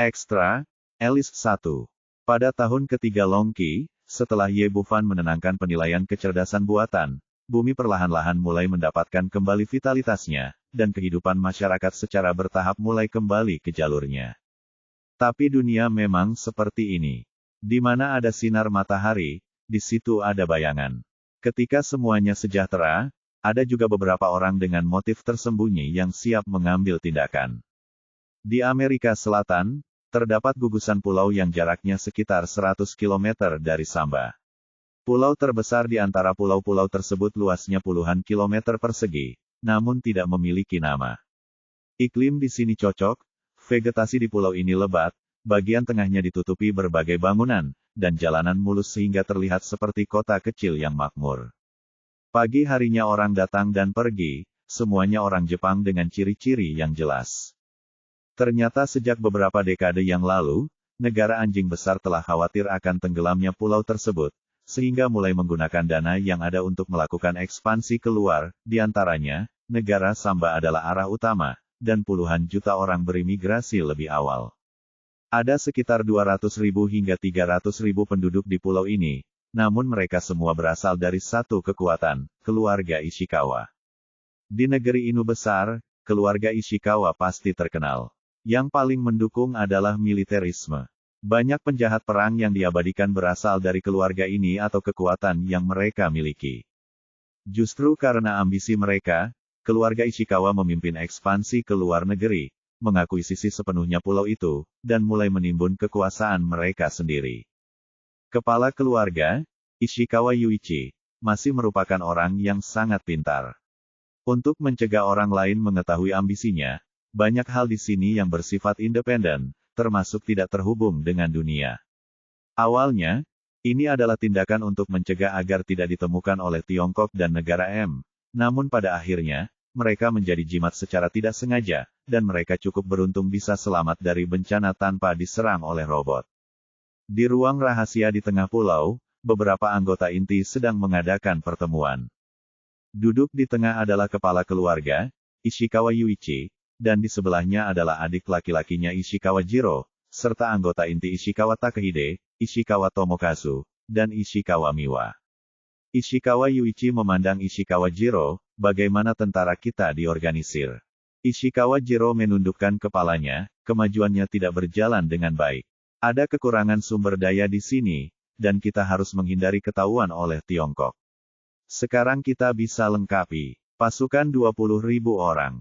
Ekstra, Elis 1. Pada tahun ketiga Longqi, setelah Ye Bufan menenangkan penilaian kecerdasan buatan, bumi perlahan-lahan mulai mendapatkan kembali vitalitasnya, dan kehidupan masyarakat secara bertahap mulai kembali ke jalurnya. Tapi dunia memang seperti ini. Di mana ada sinar matahari, di situ ada bayangan. Ketika semuanya sejahtera, ada juga beberapa orang dengan motif tersembunyi yang siap mengambil tindakan. Di Amerika Selatan, terdapat gugusan pulau yang jaraknya sekitar 100 km dari Samba. Pulau terbesar di antara pulau-pulau tersebut luasnya puluhan kilometer persegi, namun tidak memiliki nama. Iklim di sini cocok, vegetasi di pulau ini lebat, bagian tengahnya ditutupi berbagai bangunan, dan jalanan mulus sehingga terlihat seperti kota kecil yang makmur. Pagi harinya orang datang dan pergi, semuanya orang Jepang dengan ciri-ciri yang jelas. Ternyata sejak beberapa dekade yang lalu, negara anjing besar telah khawatir akan tenggelamnya pulau tersebut, sehingga mulai menggunakan dana yang ada untuk melakukan ekspansi keluar, di antaranya, negara Samba adalah arah utama, dan puluhan juta orang berimigrasi lebih awal. Ada sekitar 200.000 hingga 300.000 penduduk di pulau ini, namun mereka semua berasal dari satu kekuatan, keluarga Ishikawa. Di negeri Inu besar, keluarga Ishikawa pasti terkenal. Yang paling mendukung adalah militerisme. Banyak penjahat perang yang diabadikan berasal dari keluarga ini atau kekuatan yang mereka miliki. Justru karena ambisi mereka, keluarga Ishikawa memimpin ekspansi ke luar negeri, mengakuisisi sepenuhnya pulau itu, dan mulai menimbun kekuasaan mereka sendiri. Kepala keluarga, Ishikawa Yuichi, masih merupakan orang yang sangat pintar. Untuk mencegah orang lain mengetahui ambisinya, banyak hal di sini yang bersifat independen, termasuk tidak terhubung dengan dunia. Awalnya, ini adalah tindakan untuk mencegah agar tidak ditemukan oleh Tiongkok dan negara M. Namun pada akhirnya, mereka menjadi jimat secara tidak sengaja, dan mereka cukup beruntung bisa selamat dari bencana tanpa diserang oleh robot. Di ruang rahasia di tengah pulau, beberapa anggota inti sedang mengadakan pertemuan. Duduk di tengah adalah kepala keluarga, Ishikawa Yuichi, dan di sebelahnya adalah adik laki-lakinya Ishikawa Jiro, serta anggota inti Ishikawa Takehide, Ishikawa Tomokazu, dan Ishikawa Miwa. Ishikawa Yuichi memandang Ishikawa Jiro, bagaimana tentara kita diorganisir. Ishikawa Jiro menundukkan kepalanya, kemajuannya tidak berjalan dengan baik. Ada kekurangan sumber daya di sini, dan kita harus menghindari ketahuan oleh Tiongkok. Sekarang kita bisa lengkapi pasukan 20.000 orang.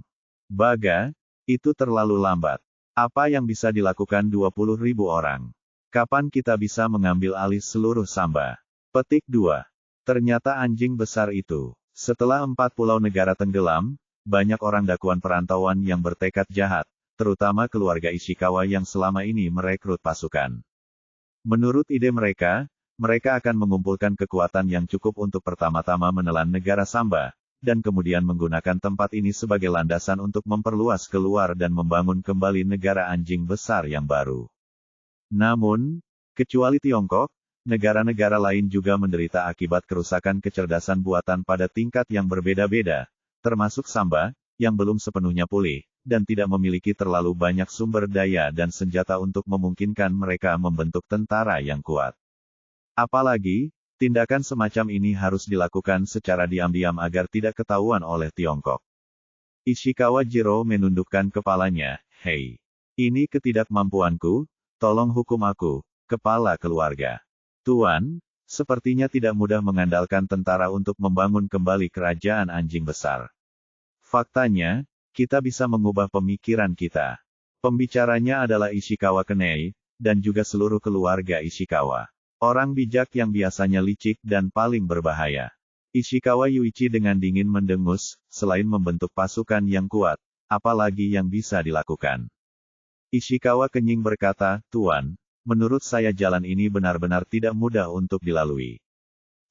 Baga, itu terlalu lambat. Apa yang bisa dilakukan 20.000 orang? Kapan kita bisa mengambil alih seluruh Samba? Petik 2. Ternyata anjing besar itu. Setelah 4 pulau negara tenggelam, banyak orang dakwaan perantauan yang bertekad jahat, terutama keluarga Ishikawa yang selama ini merekrut pasukan. Menurut ide mereka akan mengumpulkan kekuatan yang cukup untuk pertama-tama menelan negara Samba, dan kemudian menggunakan tempat ini sebagai landasan untuk memperluas keluar dan membangun kembali negara anjing besar yang baru. Namun, kecuali Tiongkok, negara-negara lain juga menderita akibat kerusakan kecerdasan buatan pada tingkat yang berbeda-beda, termasuk Samba, yang belum sepenuhnya pulih, dan tidak memiliki terlalu banyak sumber daya dan senjata untuk memungkinkan mereka membentuk tentara yang kuat. Apalagi, tindakan semacam ini harus dilakukan secara diam-diam agar tidak ketahuan oleh Tiongkok. Ishikawa Jiro menundukkan kepalanya, "Hei, ini ketidakmampuanku, tolong hukum aku, kepala keluarga. Tuan, sepertinya tidak mudah mengandalkan tentara untuk membangun kembali kerajaan anjing besar. Faktanya, kita bisa mengubah pemikiran kita." Pembicaranya adalah Ishikawa Kenei, dan juga seluruh keluarga Ishikawa. Orang bijak yang biasanya licik dan paling berbahaya. Ishikawa Yuichi dengan dingin mendengus, selain membentuk pasukan yang kuat, apalagi yang bisa dilakukan. Ishikawa kenying berkata, "Tuan, menurut saya jalan ini benar-benar tidak mudah untuk dilalui.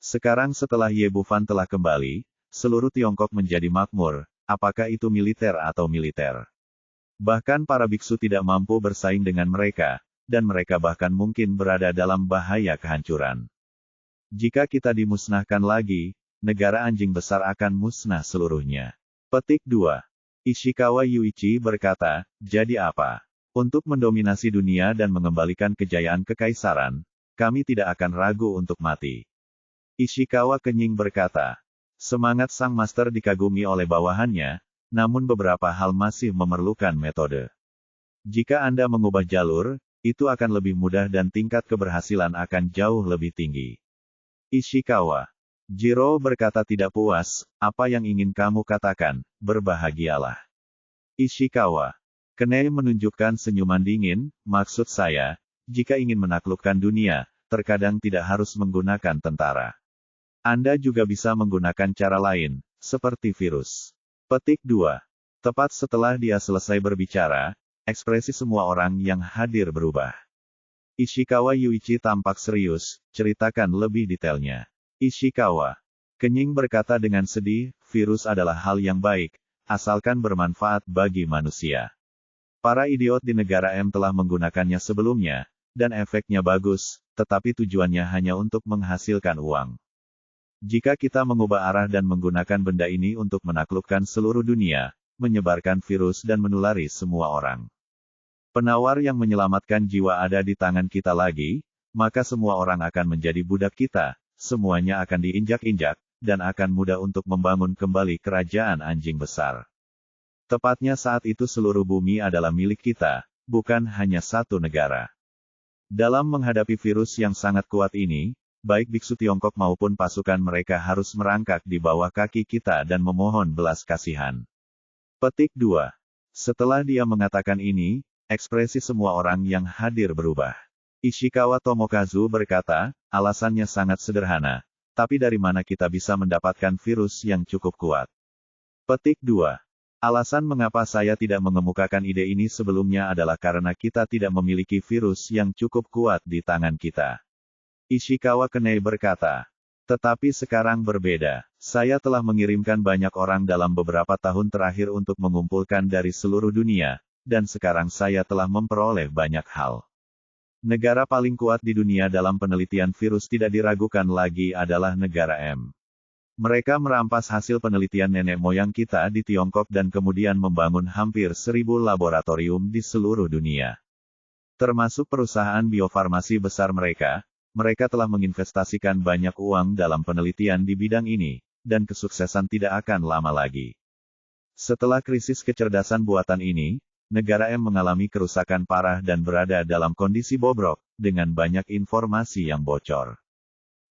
Sekarang setelah Ye Bufan telah kembali, seluruh Tiongkok menjadi makmur, apakah itu militer atau militer. Bahkan para biksu tidak mampu bersaing dengan mereka, dan mereka bahkan mungkin berada dalam bahaya kehancuran. Jika kita dimusnahkan lagi, negara anjing besar akan musnah seluruhnya." Petik 2. Ishikawa Yuichi berkata, "Jadi apa? Untuk mendominasi dunia dan mengembalikan kejayaan kekaisaran, kami tidak akan ragu untuk mati. Ishikawa kenying berkata. Semangat sang master dikagumi oleh bawahannya, namun beberapa hal masih memerlukan metode. Jika Anda mengubah jalur, itu akan lebih mudah dan tingkat keberhasilan akan jauh lebih tinggi. Ishikawa. Jiro berkata tidak puas, apa yang ingin kamu katakan, berbahagialah. Ishikawa. Kenei menunjukkan senyuman dingin, maksud saya, jika ingin menaklukkan dunia, terkadang tidak harus menggunakan tentara. Anda juga bisa menggunakan cara lain, seperti virus. Petik 2. Tepat setelah dia selesai berbicara, ekspresi semua orang yang hadir berubah. Ishikawa Yuichi tampak serius, ceritakan lebih detailnya. Ishikawa. Kenying berkata dengan sedih, virus adalah hal yang baik, asalkan bermanfaat bagi manusia. Para idiot di negara M telah menggunakannya sebelumnya, dan efeknya bagus, tetapi tujuannya hanya untuk menghasilkan uang. Jika kita mengubah arah dan menggunakan benda ini untuk menaklukkan seluruh dunia, menyebarkan virus dan menulari semua orang. Penawar yang menyelamatkan jiwa ada di tangan kita lagi, maka semua orang akan menjadi budak kita, semuanya akan diinjak-injak, dan akan mudah untuk membangun kembali kerajaan anjing besar. Tepatnya saat itu seluruh bumi adalah milik kita, bukan hanya satu negara. Dalam menghadapi virus yang sangat kuat ini, baik biksu Tiongkok maupun pasukan mereka harus merangkak di bawah kaki kita dan memohon belas kasihan. Petik 2. Setelah dia mengatakan ini, ekspresi semua orang yang hadir berubah. Ishikawa Tomokazu berkata, alasannya sangat sederhana, tapi dari mana kita bisa mendapatkan virus yang cukup kuat? Petik 2. Alasan mengapa saya tidak mengemukakan ide ini sebelumnya adalah karena kita tidak memiliki virus yang cukup kuat di tangan kita. Ishikawa Kenei berkata, tetapi sekarang berbeda. Saya telah mengirimkan banyak orang dalam beberapa tahun terakhir untuk mengumpulkan dari seluruh dunia, dan sekarang saya telah memperoleh banyak hal. Negara paling kuat di dunia dalam penelitian virus tidak diragukan lagi adalah negara M. Mereka merampas hasil penelitian nenek moyang kita di Tiongkok dan kemudian membangun hampir 1.000 laboratorium di seluruh dunia. Termasuk perusahaan biofarmasi besar mereka. Mereka telah menginvestasikan banyak uang dalam penelitian di bidang ini, dan kesuksesan tidak akan lama lagi. Setelah krisis kecerdasan buatan ini, negara M mengalami kerusakan parah dan berada dalam kondisi bobrok, dengan banyak informasi yang bocor.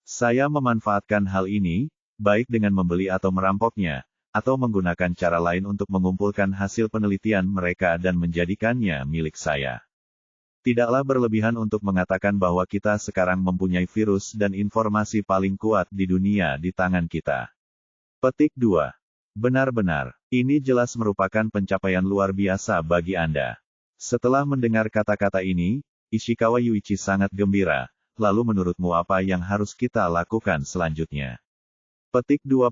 Saya memanfaatkan hal ini, baik dengan membeli atau merampoknya, atau menggunakan cara lain untuk mengumpulkan hasil penelitian mereka dan menjadikannya milik saya. Tidaklah berlebihan untuk mengatakan bahwa kita sekarang mempunyai virus dan informasi paling kuat di dunia di tangan kita. Petik 2. Benar-benar, ini jelas merupakan pencapaian luar biasa bagi Anda. Setelah mendengar kata-kata ini, Ishikawa Yuichi sangat gembira, lalu menurutmu apa yang harus kita lakukan selanjutnya? Petik 2.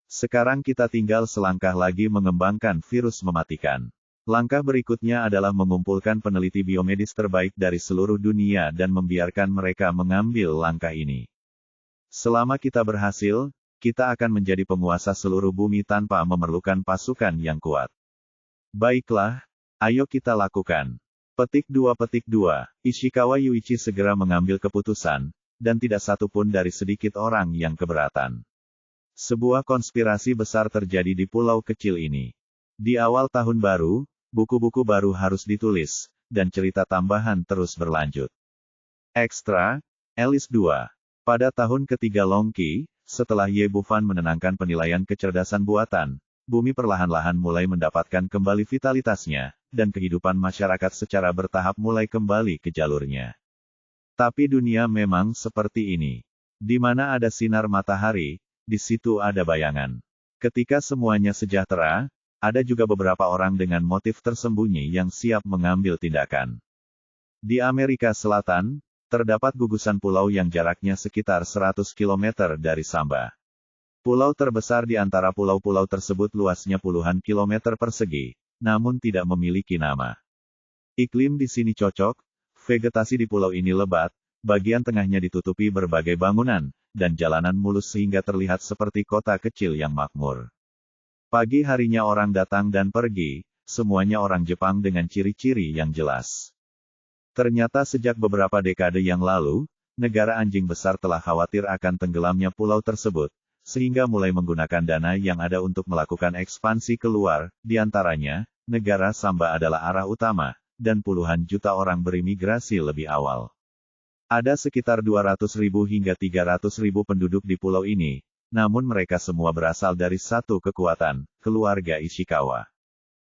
Sekarang kita tinggal selangkah lagi mengembangkan virus mematikan. Langkah berikutnya adalah mengumpulkan peneliti biomedis terbaik dari seluruh dunia dan membiarkan mereka mengambil langkah ini. Selama kita berhasil, kita akan menjadi penguasa seluruh bumi tanpa memerlukan pasukan yang kuat. Baiklah, ayo kita lakukan. Petik 2. Ishikawa Yuichi segera mengambil keputusan, dan tidak satu pun dari sedikit orang yang keberatan. Sebuah konspirasi besar terjadi di pulau kecil ini. Di awal tahun baru, buku-buku baru harus ditulis, dan cerita tambahan terus berlanjut. Ekstra, Alice 2. Pada tahun ketiga Longqi, setelah Ye Bufan menenangkan penilaian kecerdasan buatan, bumi perlahan-lahan mulai mendapatkan kembali vitalitasnya, dan kehidupan masyarakat secara bertahap mulai kembali ke jalurnya. Tapi dunia memang seperti ini. Di mana ada sinar matahari, di situ ada bayangan. Ketika semuanya sejahtera, ada juga beberapa orang dengan motif tersembunyi yang siap mengambil tindakan. Di Amerika Selatan, terdapat gugusan pulau yang jaraknya sekitar 100 km dari Samba. Pulau terbesar di antara pulau-pulau tersebut luasnya puluhan kilometer persegi, namun tidak memiliki nama. Iklim di sini cocok, vegetasi di pulau ini lebat, bagian tengahnya ditutupi berbagai bangunan, dan jalanan mulus sehingga terlihat seperti kota kecil yang makmur. Pagi harinya orang datang dan pergi, semuanya orang Jepang dengan ciri-ciri yang jelas. Ternyata sejak beberapa dekade yang lalu, negara anjing besar telah khawatir akan tenggelamnya pulau tersebut, sehingga mulai menggunakan dana yang ada untuk melakukan ekspansi keluar, di antaranya, negara Samba adalah arah utama, dan puluhan juta orang berimigrasi lebih awal. Ada sekitar 200.000 hingga 300.000 penduduk di pulau ini, namun mereka semua berasal dari satu kekuatan, keluarga Ishikawa.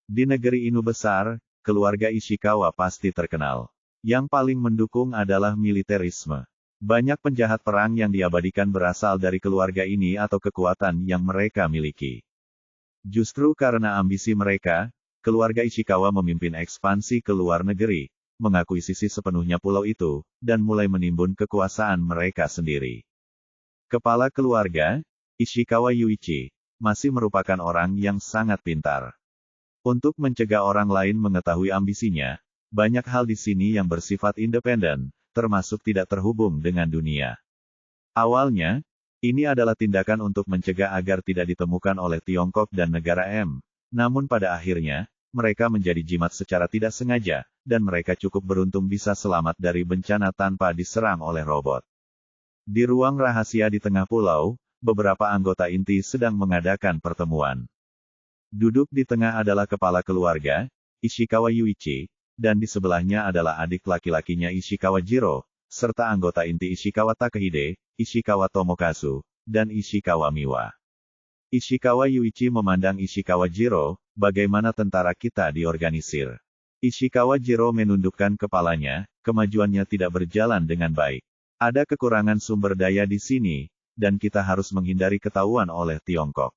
Di negeri Inu besar, keluarga Ishikawa pasti terkenal. Yang paling mendukung adalah militerisme. Banyak penjahat perang yang diabadikan berasal dari keluarga ini atau kekuatan yang mereka miliki. Justru karena ambisi mereka, keluarga Ishikawa memimpin ekspansi ke luar negeri, mengakuisisi sepenuhnya pulau itu, dan mulai menimbun kekuasaan mereka sendiri. Kepala keluarga, Ishikawa Yuichi, masih merupakan orang yang sangat pintar. Untuk mencegah orang lain mengetahui ambisinya, banyak hal di sini yang bersifat independen, termasuk tidak terhubung dengan dunia. Awalnya, ini adalah tindakan untuk mencegah agar tidak ditemukan oleh Tiongkok dan negara M. Namun pada akhirnya, mereka menjadi jimat secara tidak sengaja, dan mereka cukup beruntung bisa selamat dari bencana tanpa diserang oleh robot. Di ruang rahasia di tengah pulau, beberapa anggota inti sedang mengadakan pertemuan. Duduk di tengah adalah kepala keluarga, Ishikawa Yuichi, dan di sebelahnya adalah adik laki-lakinya Ishikawa Jiro, serta anggota inti Ishikawa Takehide, Ishikawa Tomokazu, dan Ishikawa Miwa. Ishikawa Yuichi memandang Ishikawa Jiro, bagaimana tentara kita diorganisir. Ishikawa Jiro menundukkan kepalanya, kemajuannya tidak berjalan dengan baik. Ada kekurangan sumber daya di sini, dan kita harus menghindari ketahuan oleh Tiongkok.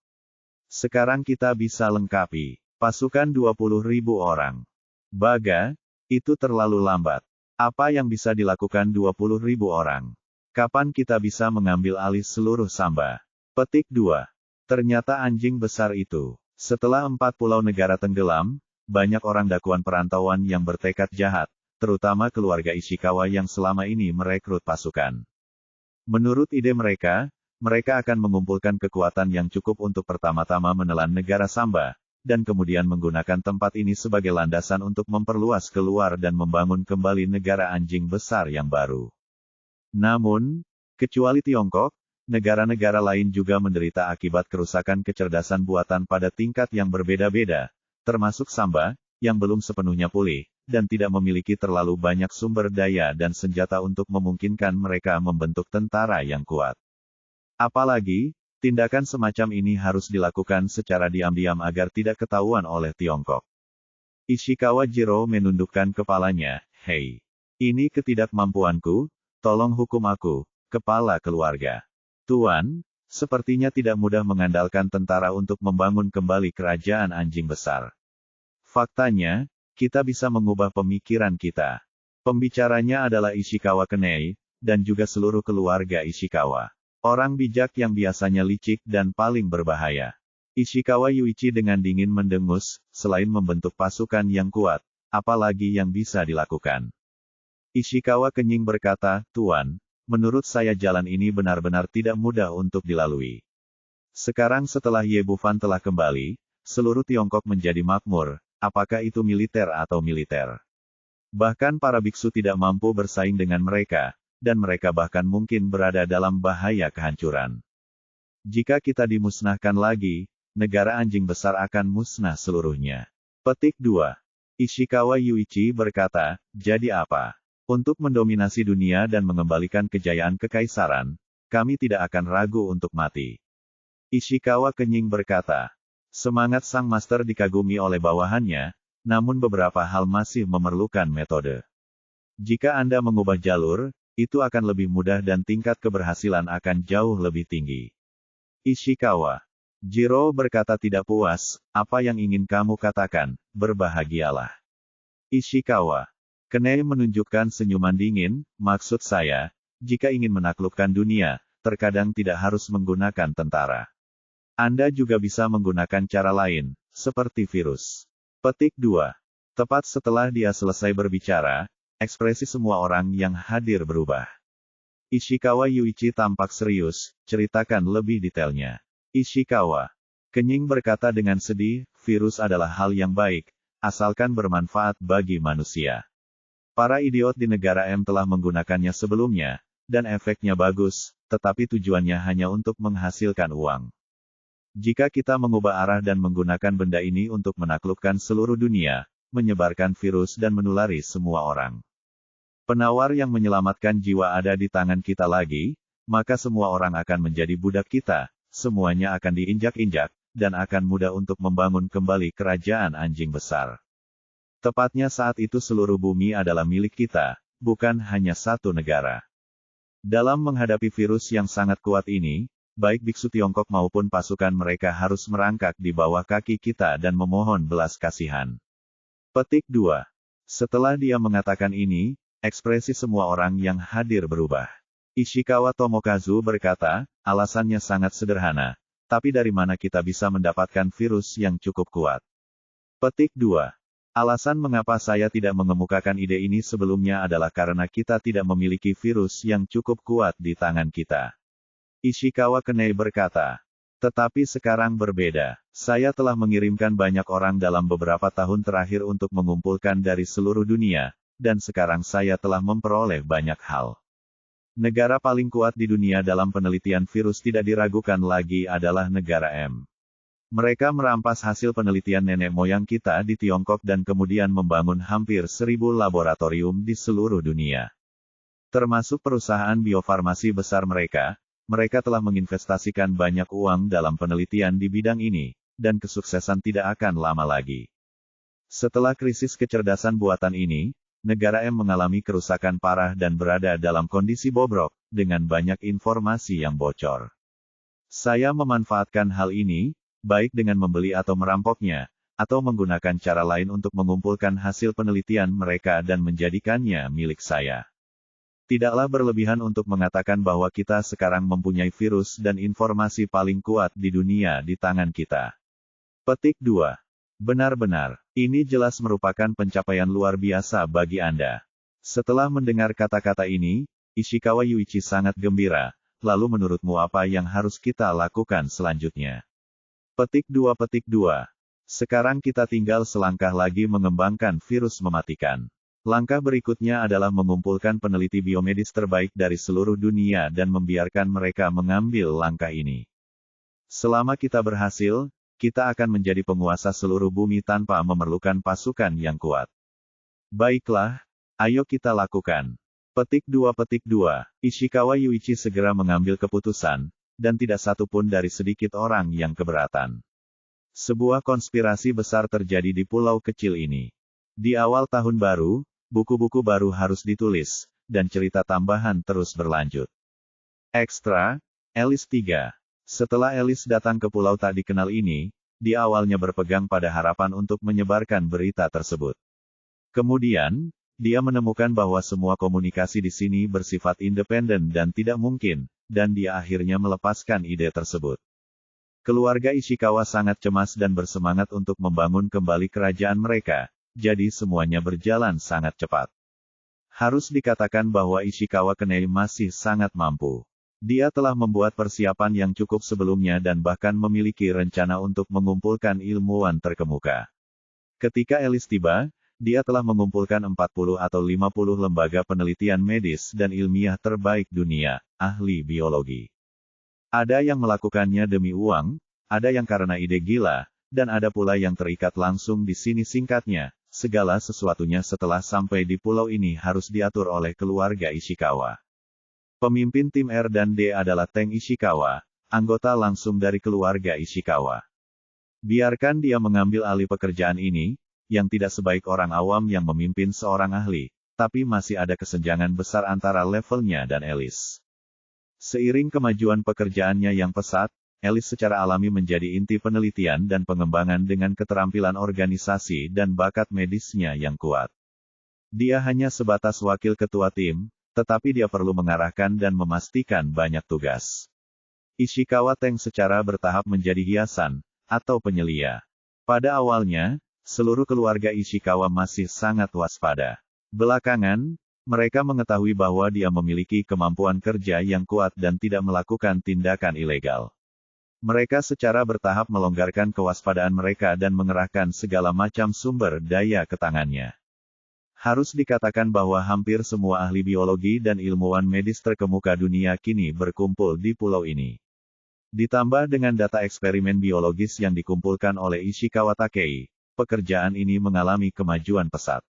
Sekarang kita bisa lengkapi pasukan 20.000 orang. Baga, itu terlalu lambat. Apa yang bisa dilakukan 20.000 orang? Kapan kita bisa mengambil alih seluruh Samba? Petik 2. Ternyata anjing besar itu. Setelah 4 pulau negara tenggelam, banyak orang dakwaan perantauan yang bertekad jahat, terutama keluarga Ishikawa yang selama ini merekrut pasukan. Menurut ide mereka akan mengumpulkan kekuatan yang cukup untuk pertama-tama menelan negara Samba, dan kemudian menggunakan tempat ini sebagai landasan untuk memperluas keluar dan membangun kembali negara anjing besar yang baru. Namun, kecuali Tiongkok, negara-negara lain juga menderita akibat kerusakan kecerdasan buatan pada tingkat yang berbeda-beda, termasuk Samba, yang belum sepenuhnya pulih, dan tidak memiliki terlalu banyak sumber daya dan senjata untuk memungkinkan mereka membentuk tentara yang kuat. Apalagi, tindakan semacam ini harus dilakukan secara diam-diam agar tidak ketahuan oleh Tiongkok. Ishikawa Jiro menundukkan kepalanya, "Hei, ini ketidakmampuanku, tolong hukum aku, kepala keluarga. Tuan, sepertinya tidak mudah mengandalkan tentara untuk membangun kembali kerajaan anjing besar. Faktanya, kita bisa mengubah pemikiran kita." Pembicaranya adalah Ishikawa Kenei, dan juga seluruh keluarga Ishikawa. Orang bijak yang biasanya licik dan paling berbahaya. Ishikawa Yuichi dengan dingin mendengus, selain membentuk pasukan yang kuat, apalagi yang bisa dilakukan. Ishikawa Kenying berkata, "Tuan, menurut saya jalan ini benar-benar tidak mudah untuk dilalui. Sekarang setelah Ye Bufan telah kembali, seluruh Tiongkok menjadi makmur, apakah itu militer atau militer. Bahkan para biksu tidak mampu bersaing dengan mereka, dan mereka bahkan mungkin berada dalam bahaya kehancuran. Jika kita dimusnahkan lagi, negara anjing besar akan musnah seluruhnya." Petik 2. Ishikawa Yuichi berkata, "Jadi apa? Untuk mendominasi dunia dan mengembalikan kejayaan kekaisaran, kami tidak akan ragu untuk mati." Ishikawa Kenying berkata, semangat sang master dikagumi oleh bawahannya, namun beberapa hal masih memerlukan metode. Jika Anda mengubah jalur, itu akan lebih mudah dan tingkat keberhasilan akan jauh lebih tinggi. Ishikawa Jiro berkata tidak puas, "Apa yang ingin kamu katakan, berbahagialah." Ishikawa Kenei menunjukkan senyuman dingin, "Maksud saya, jika ingin menaklukkan dunia, terkadang tidak harus menggunakan tentara. Anda juga bisa menggunakan cara lain, seperti virus." Petik 2. Tepat setelah dia selesai berbicara, ekspresi semua orang yang hadir berubah. Ishikawa Yuichi tampak serius, "Ceritakan lebih detailnya." Ishikawa Kenying berkata dengan sedih, "Virus adalah hal yang baik, asalkan bermanfaat bagi manusia. Para idiot di negara M telah menggunakannya sebelumnya, dan efeknya bagus, tetapi tujuannya hanya untuk menghasilkan uang. Jika kita mengubah arah dan menggunakan benda ini untuk menaklukkan seluruh dunia, menyebarkan virus dan menulari semua orang. Penawar yang menyelamatkan jiwa ada di tangan kita lagi, maka semua orang akan menjadi budak kita, semuanya akan diinjak-injak, dan akan mudah untuk membangun kembali kerajaan anjing besar. Tepatnya saat itu seluruh bumi adalah milik kita, bukan hanya satu negara. Dalam menghadapi virus yang sangat kuat ini, baik biksu Tiongkok maupun pasukan mereka harus merangkak di bawah kaki kita dan memohon belas kasihan. Petik 2. Setelah dia mengatakan ini, ekspresi semua orang yang hadir berubah. Ishikawa Tomokazu berkata, alasannya sangat sederhana, tapi dari mana kita bisa mendapatkan virus yang cukup kuat? Petik 2. Alasan mengapa saya tidak mengemukakan ide ini sebelumnya adalah karena kita tidak memiliki virus yang cukup kuat di tangan kita. Ishikawa Kenei berkata, tetapi sekarang berbeda. Saya telah mengirimkan banyak orang dalam beberapa tahun terakhir untuk mengumpulkan dari seluruh dunia, dan sekarang saya telah memperoleh banyak hal. Negara paling kuat di dunia dalam penelitian virus tidak diragukan lagi adalah negara M. Mereka merampas hasil penelitian nenek moyang kita di Tiongkok dan kemudian membangun hampir 1.000 laboratorium di seluruh dunia. Termasuk perusahaan biofarmasi besar mereka telah menginvestasikan banyak uang dalam penelitian di bidang ini, dan kesuksesan tidak akan lama lagi. Setelah krisis kecerdasan buatan ini, negara M mengalami kerusakan parah dan berada dalam kondisi bobrok, dengan banyak informasi yang bocor. Saya memanfaatkan hal ini, baik dengan membeli atau merampoknya, atau menggunakan cara lain untuk mengumpulkan hasil penelitian mereka dan menjadikannya milik saya. Tidaklah berlebihan untuk mengatakan bahwa kita sekarang mempunyai virus dan informasi paling kuat di dunia di tangan kita. Petik 2. Benar-benar, ini jelas merupakan pencapaian luar biasa bagi Anda. Setelah mendengar kata-kata ini, Ishikawa Yuichi sangat gembira, lalu menurutmu apa yang harus kita lakukan selanjutnya? Petik 2. Sekarang kita tinggal selangkah lagi mengembangkan virus mematikan. Langkah berikutnya adalah mengumpulkan peneliti biomedis terbaik dari seluruh dunia dan membiarkan mereka mengambil langkah ini. Selama kita berhasil, kita akan menjadi penguasa seluruh bumi tanpa memerlukan pasukan yang kuat. Baiklah, ayo kita lakukan. Petik 2. Ishikawa Yuichi segera mengambil keputusan, dan tidak satu pun dari sedikit orang yang keberatan. Sebuah konspirasi besar terjadi di pulau kecil ini. Di awal tahun baru, buku-buku baru harus ditulis, dan cerita tambahan terus berlanjut. Ekstra, Alice 3. Setelah Alice datang ke pulau tak dikenal ini, dia awalnya berpegang pada harapan untuk menyebarkan berita tersebut. Kemudian, dia menemukan bahwa semua komunikasi di sini bersifat independen dan tidak mungkin, dan dia akhirnya melepaskan ide tersebut. Keluarga Ishikawa sangat cemas dan bersemangat untuk membangun kembali kerajaan mereka, jadi semuanya berjalan sangat cepat. Harus dikatakan bahwa Ishikawa Kenei masih sangat mampu. Dia telah membuat persiapan yang cukup sebelumnya dan bahkan memiliki rencana untuk mengumpulkan ilmuwan terkemuka. Ketika Alice tiba, dia telah mengumpulkan 40 atau 50 lembaga penelitian medis dan ilmiah terbaik dunia, ahli biologi. Ada yang melakukannya demi uang, ada yang karena ide gila, dan ada pula yang terikat langsung di sini. Singkatnya, segala sesuatunya setelah sampai di pulau ini harus diatur oleh keluarga Ishikawa. Pemimpin tim R dan D adalah Teng Ishikawa, anggota langsung dari keluarga Ishikawa. Biarkan dia mengambil alih pekerjaan ini, yang tidak sebaik orang awam yang memimpin seorang ahli, tapi masih ada kesenjangan besar antara levelnya dan Alice. Seiring kemajuan pekerjaannya yang pesat, Alice secara alami menjadi inti penelitian dan pengembangan dengan keterampilan organisasi dan bakat medisnya yang kuat. Dia hanya sebatas wakil ketua tim, tetapi dia perlu mengarahkan dan memastikan banyak tugas. Ishikawa Teng secara bertahap menjadi hiasan, atau penyelia. Pada awalnya, seluruh keluarga Ishikawa masih sangat waspada. Belakangan, mereka mengetahui bahwa dia memiliki kemampuan kerja yang kuat dan tidak melakukan tindakan ilegal. Mereka secara bertahap melonggarkan kewaspadaan mereka dan mengerahkan segala macam sumber daya ke tangannya. Harus dikatakan bahwa hampir semua ahli biologi dan ilmuwan medis terkemuka dunia kini berkumpul di pulau ini. Ditambah dengan data eksperimen biologis yang dikumpulkan oleh Ishikawa Takei, pekerjaan ini mengalami kemajuan pesat.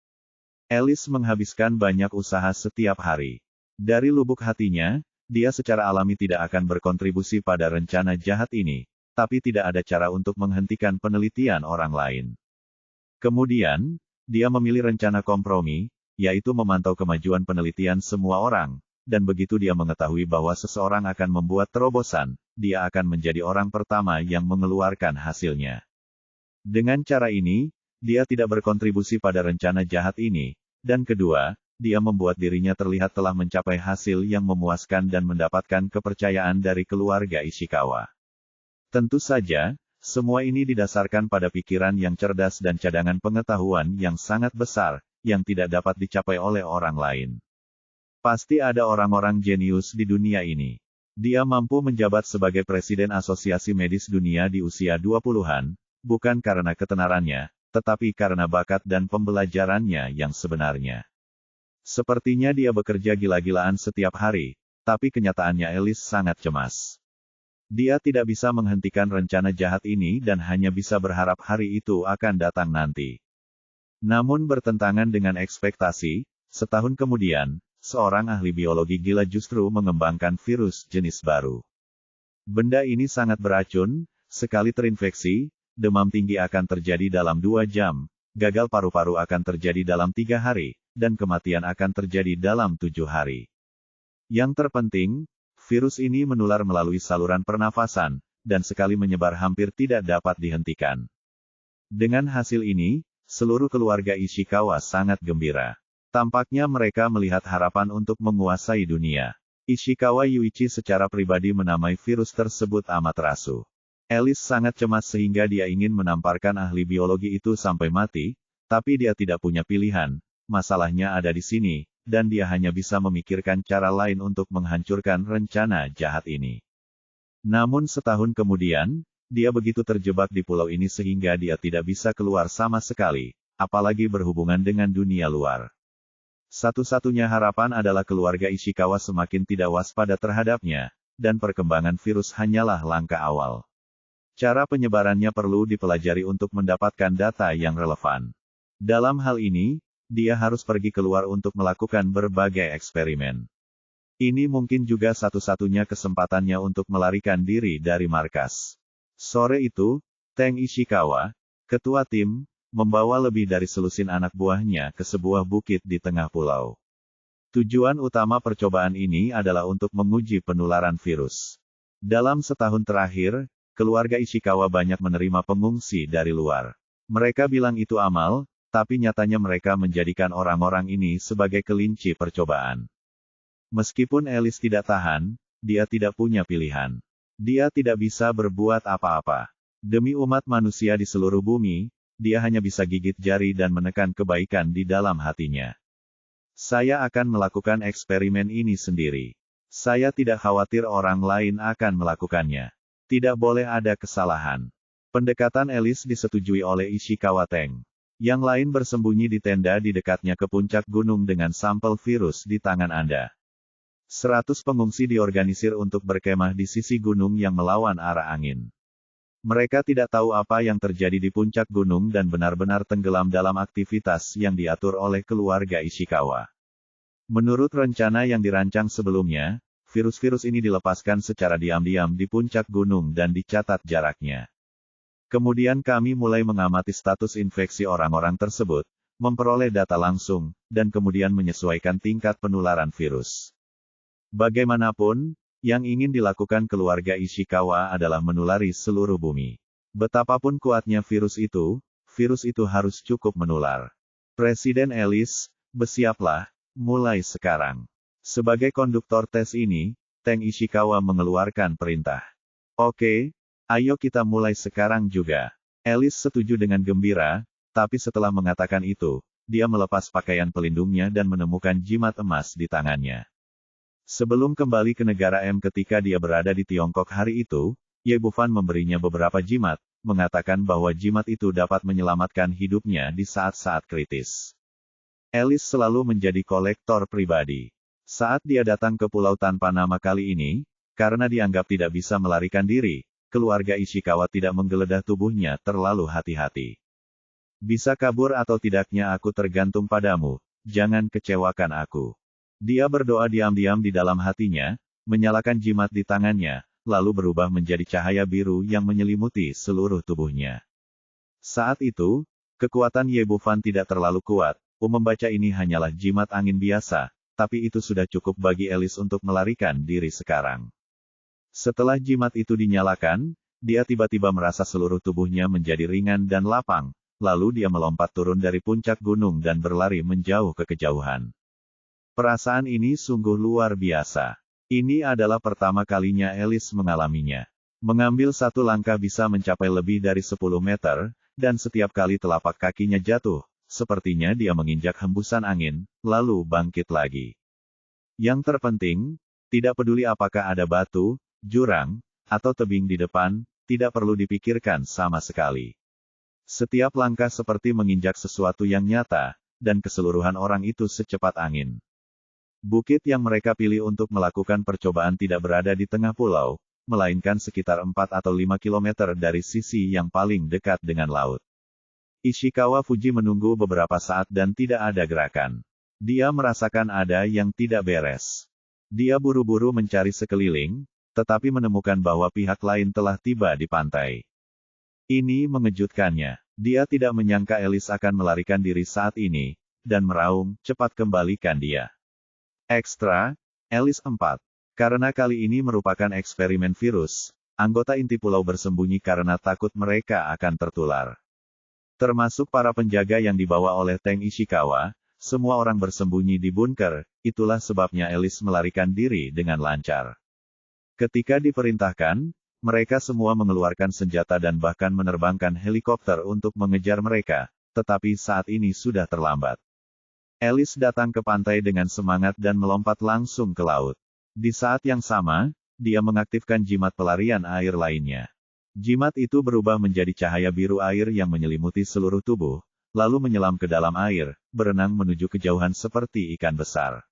Alice menghabiskan banyak usaha setiap hari. Dari lubuk hatinya, dia secara alami tidak akan berkontribusi pada rencana jahat ini, tapi tidak ada cara untuk menghentikan penelitian orang lain. Kemudian, dia memilih rencana kompromi, yaitu memantau kemajuan penelitian semua orang, dan begitu dia mengetahui bahwa seseorang akan membuat terobosan, dia akan menjadi orang pertama yang mengeluarkan hasilnya. Dengan cara ini, dia tidak berkontribusi pada rencana jahat ini, dan kedua, dia membuat dirinya terlihat telah mencapai hasil yang memuaskan dan mendapatkan kepercayaan dari keluarga Ishikawa. Tentu saja, semua ini didasarkan pada pikiran yang cerdas dan cadangan pengetahuan yang sangat besar, yang tidak dapat dicapai oleh orang lain. Pasti ada orang-orang jenius di dunia ini. Dia mampu menjabat sebagai Presiden Asosiasi Medis Dunia di usia 20-an, bukan karena ketenarannya, tetapi karena bakat dan pembelajarannya yang sebenarnya. Sepertinya dia bekerja gila-gilaan setiap hari, tapi kenyataannya Alice sangat cemas. Dia tidak bisa menghentikan rencana jahat ini dan hanya bisa berharap hari itu akan datang nanti. Namun bertentangan dengan ekspektasi, setahun kemudian, seorang ahli biologi gila justru mengembangkan virus jenis baru. Benda ini sangat beracun, sekali terinfeksi, demam tinggi akan terjadi dalam 2 jam, gagal paru-paru akan terjadi dalam 3 hari, dan kematian akan terjadi dalam 7 hari. Yang terpenting, virus ini menular melalui saluran pernafasan, dan sekali menyebar hampir tidak dapat dihentikan. Dengan hasil ini, seluruh keluarga Ishikawa sangat gembira. Tampaknya mereka melihat harapan untuk menguasai dunia. Ishikawa Yuichi secara pribadi menamai virus tersebut Amaterasu. Alice sangat cemas sehingga dia ingin menamparkan ahli biologi itu sampai mati, tapi dia tidak punya pilihan. Masalahnya ada di sini, dan dia hanya bisa memikirkan cara lain untuk menghancurkan rencana jahat ini. Namun setahun kemudian, dia begitu terjebak di pulau ini sehingga dia tidak bisa keluar sama sekali, apalagi berhubungan dengan dunia luar. Satu-satunya harapan adalah keluarga Ishikawa semakin tidak waspada terhadapnya, dan perkembangan virus hanyalah langkah awal. Cara penyebarannya perlu dipelajari untuk mendapatkan data yang relevan. Dalam hal ini, dia harus pergi keluar untuk melakukan berbagai eksperimen. Ini mungkin juga satu-satunya kesempatannya untuk melarikan diri dari markas. Sore itu, Teng Ishikawa, ketua tim, membawa lebih dari selusin anak buahnya ke sebuah bukit di tengah pulau. Tujuan utama percobaan ini adalah untuk menguji penularan virus. Dalam setahun terakhir, keluarga Ishikawa banyak menerima pengungsi dari luar. Mereka bilang itu amal, tapi nyatanya mereka menjadikan orang-orang ini sebagai kelinci percobaan. Meskipun Alice tidak tahan, dia tidak punya pilihan. Dia tidak bisa berbuat apa-apa. Demi umat manusia di seluruh bumi, dia hanya bisa gigit jari dan menekan kebaikan di dalam hatinya. Saya akan melakukan eksperimen ini sendiri. Saya tidak khawatir orang lain akan melakukannya. Tidak boleh ada kesalahan. Pendekatan Alice disetujui oleh Ishikawa Teng. Yang lain bersembunyi di tenda di dekatnya ke puncak gunung dengan sampel virus di tangan Anda. 100 pengungsi diorganisir untuk berkemah di sisi gunung yang melawan arah angin. Mereka tidak tahu apa yang terjadi di puncak gunung dan benar-benar tenggelam dalam aktivitas yang diatur oleh keluarga Ishikawa. Menurut rencana yang dirancang sebelumnya, virus-virus ini dilepaskan secara diam-diam di puncak gunung dan dicatat jaraknya. Kemudian kami mulai mengamati status infeksi orang-orang tersebut, memperoleh data langsung, dan kemudian menyesuaikan tingkat penularan virus. Bagaimanapun, yang ingin dilakukan keluarga Ishikawa adalah menulari seluruh bumi. Betapapun kuatnya virus itu harus cukup menular. Presiden Alice, bersiaplah, mulai sekarang. Sebagai konduktor tes ini, Teng Ishikawa mengeluarkan perintah. Oke. Ayo kita mulai sekarang juga. Alice setuju dengan gembira, tapi setelah mengatakan itu, dia melepas pakaian pelindungnya dan menemukan jimat emas di tangannya. Sebelum kembali ke negara M ketika dia berada di Tiongkok hari itu, Ye Bufan memberinya beberapa jimat, mengatakan bahwa jimat itu dapat menyelamatkan hidupnya di saat-saat kritis. Alice selalu menjadi kolektor pribadi. Saat dia datang ke pulau tanpa nama kali ini, karena dianggap tidak bisa melarikan diri, keluarga Ishikawa tidak menggeledah tubuhnya terlalu hati-hati. Bisa kabur atau tidaknya aku tergantung padamu, jangan kecewakan aku. Dia berdoa diam-diam di dalam hatinya, menyalakan jimat di tangannya, lalu berubah menjadi cahaya biru yang menyelimuti seluruh tubuhnya. Saat itu, kekuatan Ye Bufan tidak terlalu kuat, membaca ini hanyalah jimat angin biasa, tapi itu sudah cukup bagi Alice untuk melarikan diri sekarang. Setelah jimat itu dinyalakan, dia tiba-tiba merasa seluruh tubuhnya menjadi ringan dan lapang, lalu dia melompat turun dari puncak gunung dan berlari menjauh ke kejauhan. Perasaan ini sungguh luar biasa. Ini adalah pertama kalinya Alice mengalaminya. Mengambil satu langkah bisa mencapai lebih dari 10 meter, dan setiap kali telapak kakinya jatuh, sepertinya dia menginjak hembusan angin, lalu bangkit lagi. Yang terpenting, tidak peduli apakah ada batu, jurang, atau tebing di depan, tidak perlu dipikirkan sama sekali. Setiap langkah seperti menginjak sesuatu yang nyata, dan keseluruhan orang itu secepat angin. Bukit yang mereka pilih untuk melakukan percobaan tidak berada di tengah pulau, melainkan sekitar 4 atau 5 kilometer dari sisi yang paling dekat dengan laut. Ishikawa Fuji menunggu beberapa saat dan tidak ada gerakan. Dia merasakan ada yang tidak beres. Dia buru-buru mencari sekeliling, tetapi menemukan bahwa pihak lain telah tiba di pantai. Ini mengejutkannya. Dia tidak menyangka Alice akan melarikan diri saat ini, dan meraung, cepat kembalikan dia. Ekstra, Alice 4. Karena kali ini merupakan eksperimen virus, anggota inti pulau bersembunyi karena takut mereka akan tertular. Termasuk para penjaga yang dibawa oleh Teng Ishikawa, semua orang bersembunyi di bunker, itulah sebabnya Alice melarikan diri dengan lancar. Ketika diperintahkan, mereka semua mengeluarkan senjata dan bahkan menerbangkan helikopter untuk mengejar mereka, tetapi saat ini sudah terlambat. Alice datang ke pantai dengan semangat dan melompat langsung ke laut. Di saat yang sama, dia mengaktifkan jimat pelarian air lainnya. Jimat itu berubah menjadi cahaya biru air yang menyelimuti seluruh tubuh, lalu menyelam ke dalam air, berenang menuju kejauhan seperti ikan besar.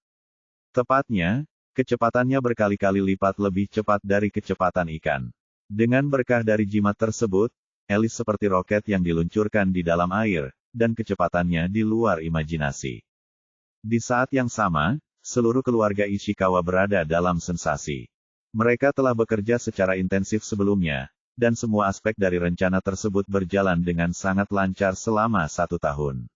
Tepatnya, kecepatannya berkali-kali lipat lebih cepat dari kecepatan ikan. Dengan berkah dari jimat tersebut, Alice seperti roket yang diluncurkan di dalam air, dan kecepatannya di luar imajinasi. Di saat yang sama, seluruh keluarga Ishikawa berada dalam sensasi. Mereka telah bekerja secara intensif sebelumnya, dan semua aspek dari rencana tersebut berjalan dengan sangat lancar selama 1 tahun.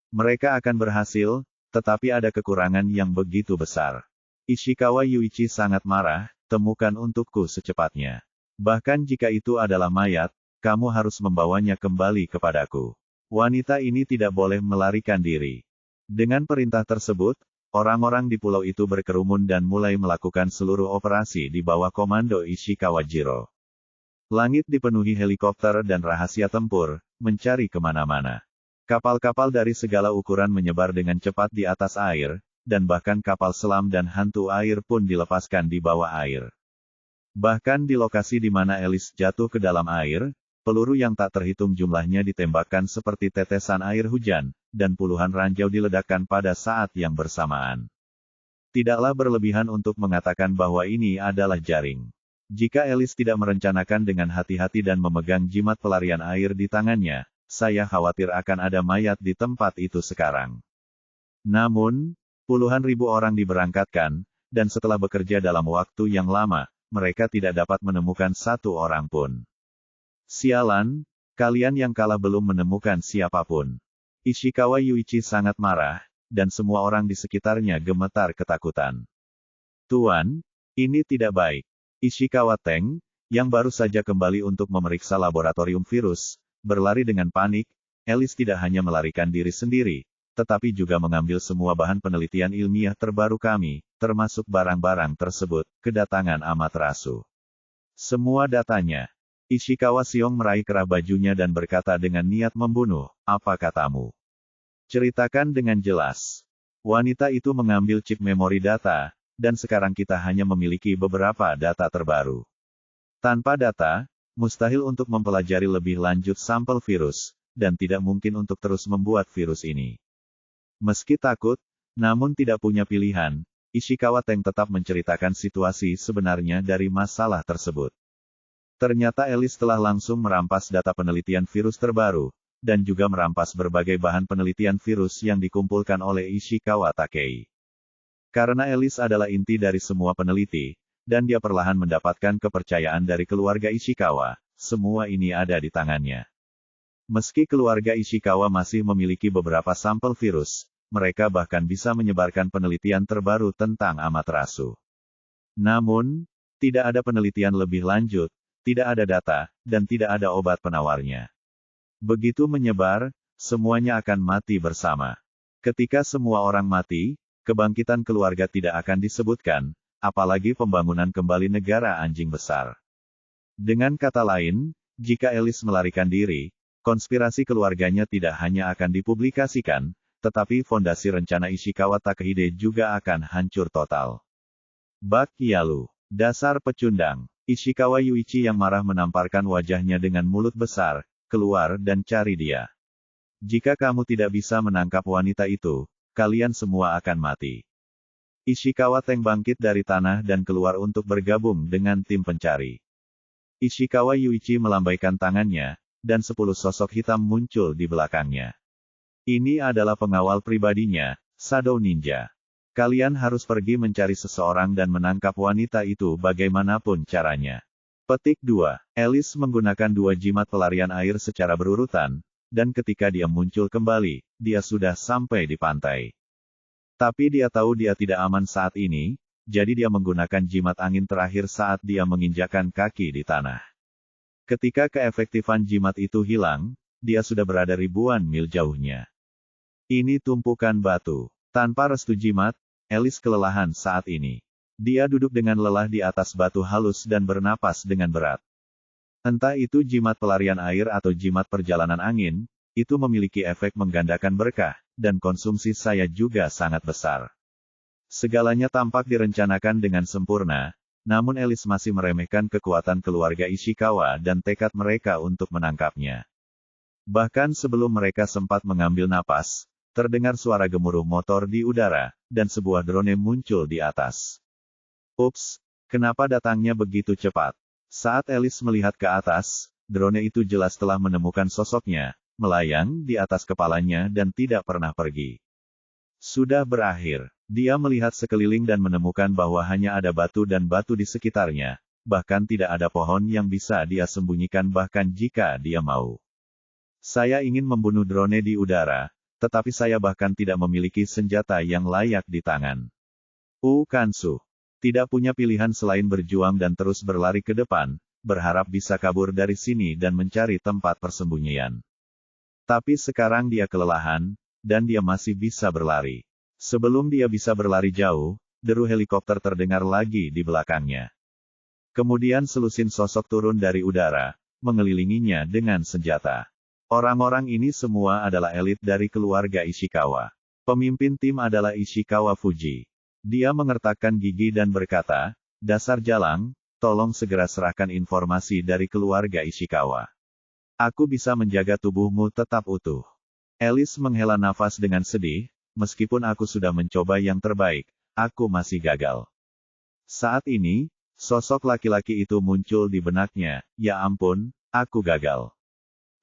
Mereka akan berhasil, tetapi ada kekurangan yang begitu besar. Ishikawa Yuichi sangat marah, temukan untukku secepatnya. Bahkan jika itu adalah mayat, kamu harus membawanya kembali kepadaku. Wanita ini tidak boleh melarikan diri. Dengan perintah tersebut, orang-orang di pulau itu berkerumun dan mulai melakukan seluruh operasi di bawah komando Ishikawa Jiro. Langit dipenuhi helikopter dan rahasia tempur, mencari kemana-mana. Kapal-kapal dari segala ukuran menyebar dengan cepat di atas air, dan bahkan kapal selam dan hantu air pun dilepaskan di bawah air. Bahkan di lokasi di mana Alice jatuh ke dalam air, peluru yang tak terhitung jumlahnya ditembakkan seperti tetesan air hujan, dan puluhan ranjau diledakkan pada saat yang bersamaan. Tidaklah berlebihan untuk mengatakan bahwa ini adalah jaring. Jika Alice tidak merencanakan dengan hati-hati dan memegang jimat pelarian air di tangannya, saya khawatir akan ada mayat di tempat itu sekarang. Namun, puluhan ribu orang diberangkatkan, dan setelah bekerja dalam waktu yang lama, mereka tidak dapat menemukan satu orang pun. Sialan, kalian yang kalah belum menemukan siapapun. Ishikawa Yuichi sangat marah, dan semua orang di sekitarnya gemetar ketakutan. Tuan, ini tidak baik. Ishikawa Teng, yang baru saja kembali untuk memeriksa laboratorium virus, berlari dengan panik. Alice tidak hanya melarikan diri sendiri, tetapi juga mengambil semua bahan penelitian ilmiah terbaru kami, termasuk barang-barang tersebut, kedatangan Amaterasu. Semua datanya. Ishikawa Siong meraih kerah bajunya dan berkata dengan niat membunuh, apa katamu? Ceritakan dengan jelas. Wanita itu mengambil chip memori data, dan sekarang kita hanya memiliki beberapa data terbaru. Tanpa data, mustahil untuk mempelajari lebih lanjut sampel virus, dan tidak mungkin untuk terus membuat virus ini. Meski takut, namun tidak punya pilihan, Ishikawa Tank tetap menceritakan situasi sebenarnya dari masalah tersebut. Ternyata Alice telah langsung merampas data penelitian virus terbaru, dan juga merampas berbagai bahan penelitian virus yang dikumpulkan oleh Ishikawa Takei. Karena Alice adalah inti dari semua peneliti, dan dia perlahan mendapatkan kepercayaan dari keluarga Ishikawa, semua ini ada di tangannya. Meski keluarga Ishikawa masih memiliki beberapa sampel virus, mereka bahkan bisa menyebarkan penelitian terbaru tentang Amaterasu. Namun, tidak ada penelitian lebih lanjut, tidak ada data, dan tidak ada obat penawarnya. Begitu menyebar, semuanya akan mati bersama. Ketika semua orang mati, kebangkitan keluarga tidak akan disebutkan, apalagi pembangunan kembali negara anjing besar. Dengan kata lain, jika Alice melarikan diri, konspirasi keluarganya tidak hanya akan dipublikasikan, tetapi fondasi rencana Ishikawa Takehide juga akan hancur total. Bak Yalu. Dasar pecundang. Ishikawa Yuichi yang marah menamparkan wajahnya dengan mulut besar, keluar dan cari dia. Jika kamu tidak bisa menangkap wanita itu, kalian semua akan mati. Ishikawa Tank bangkit dari tanah dan keluar untuk bergabung dengan tim pencari. Ishikawa Yuichi melambaikan tangannya, dan 10 sosok hitam muncul di belakangnya. Ini adalah pengawal pribadinya, Shadow Ninja. Kalian harus pergi mencari seseorang dan menangkap wanita itu bagaimanapun caranya. Petik 2. Alice menggunakan 2 jimat pelarian air secara berurutan, dan ketika dia muncul kembali, dia sudah sampai di pantai. Tapi dia tahu dia tidak aman saat ini, jadi dia menggunakan jimat angin terakhir saat dia menginjakkan kaki di tanah. Ketika keefektifan jimat itu hilang, dia sudah berada ribuan mil jauhnya. Ini tumpukan batu. Tanpa restu jimat, Alice kelelahan saat ini. Dia duduk dengan lelah di atas batu halus dan bernapas dengan berat. Entah itu jimat pelarian air atau jimat perjalanan angin, itu memiliki efek menggandakan berkah, dan konsumsi saya juga sangat besar. Segalanya tampak direncanakan dengan sempurna, namun Alice masih meremehkan kekuatan keluarga Ishikawa dan tekad mereka untuk menangkapnya. Bahkan sebelum mereka sempat mengambil napas, terdengar suara gemuruh motor di udara, dan sebuah drone muncul di atas. Ups, kenapa datangnya begitu cepat? Saat Alice melihat ke atas, drone itu jelas telah menemukan sosoknya, melayang di atas kepalanya dan tidak pernah pergi. Sudah berakhir. Dia melihat sekeliling dan menemukan bahwa hanya ada batu dan batu di sekitarnya, bahkan tidak ada pohon yang bisa dia sembunyikan bahkan jika dia mau. Saya ingin membunuh drone di udara, tetapi saya bahkan tidak memiliki senjata yang layak di tangan. Kansu tidak punya pilihan selain berjuang dan terus berlari ke depan, berharap bisa kabur dari sini dan mencari tempat persembunyian. Tapi sekarang dia kelelahan, dan dia masih bisa berlari. Sebelum dia bisa berlari jauh, deru helikopter terdengar lagi di belakangnya. Kemudian selusin sosok turun dari udara, mengelilinginya dengan senjata. Orang-orang ini semua adalah elit dari keluarga Ishikawa. Pemimpin tim adalah Ishikawa Fuji. Dia mengertakkan gigi dan berkata, "Dasar jalang, tolong segera serahkan informasi dari keluarga Ishikawa. Aku bisa menjaga tubuhmu tetap utuh." Alice menghela nafas dengan sedih, meskipun aku sudah mencoba yang terbaik, aku masih gagal. Saat ini, sosok laki-laki itu muncul di benaknya, ya ampun, aku gagal.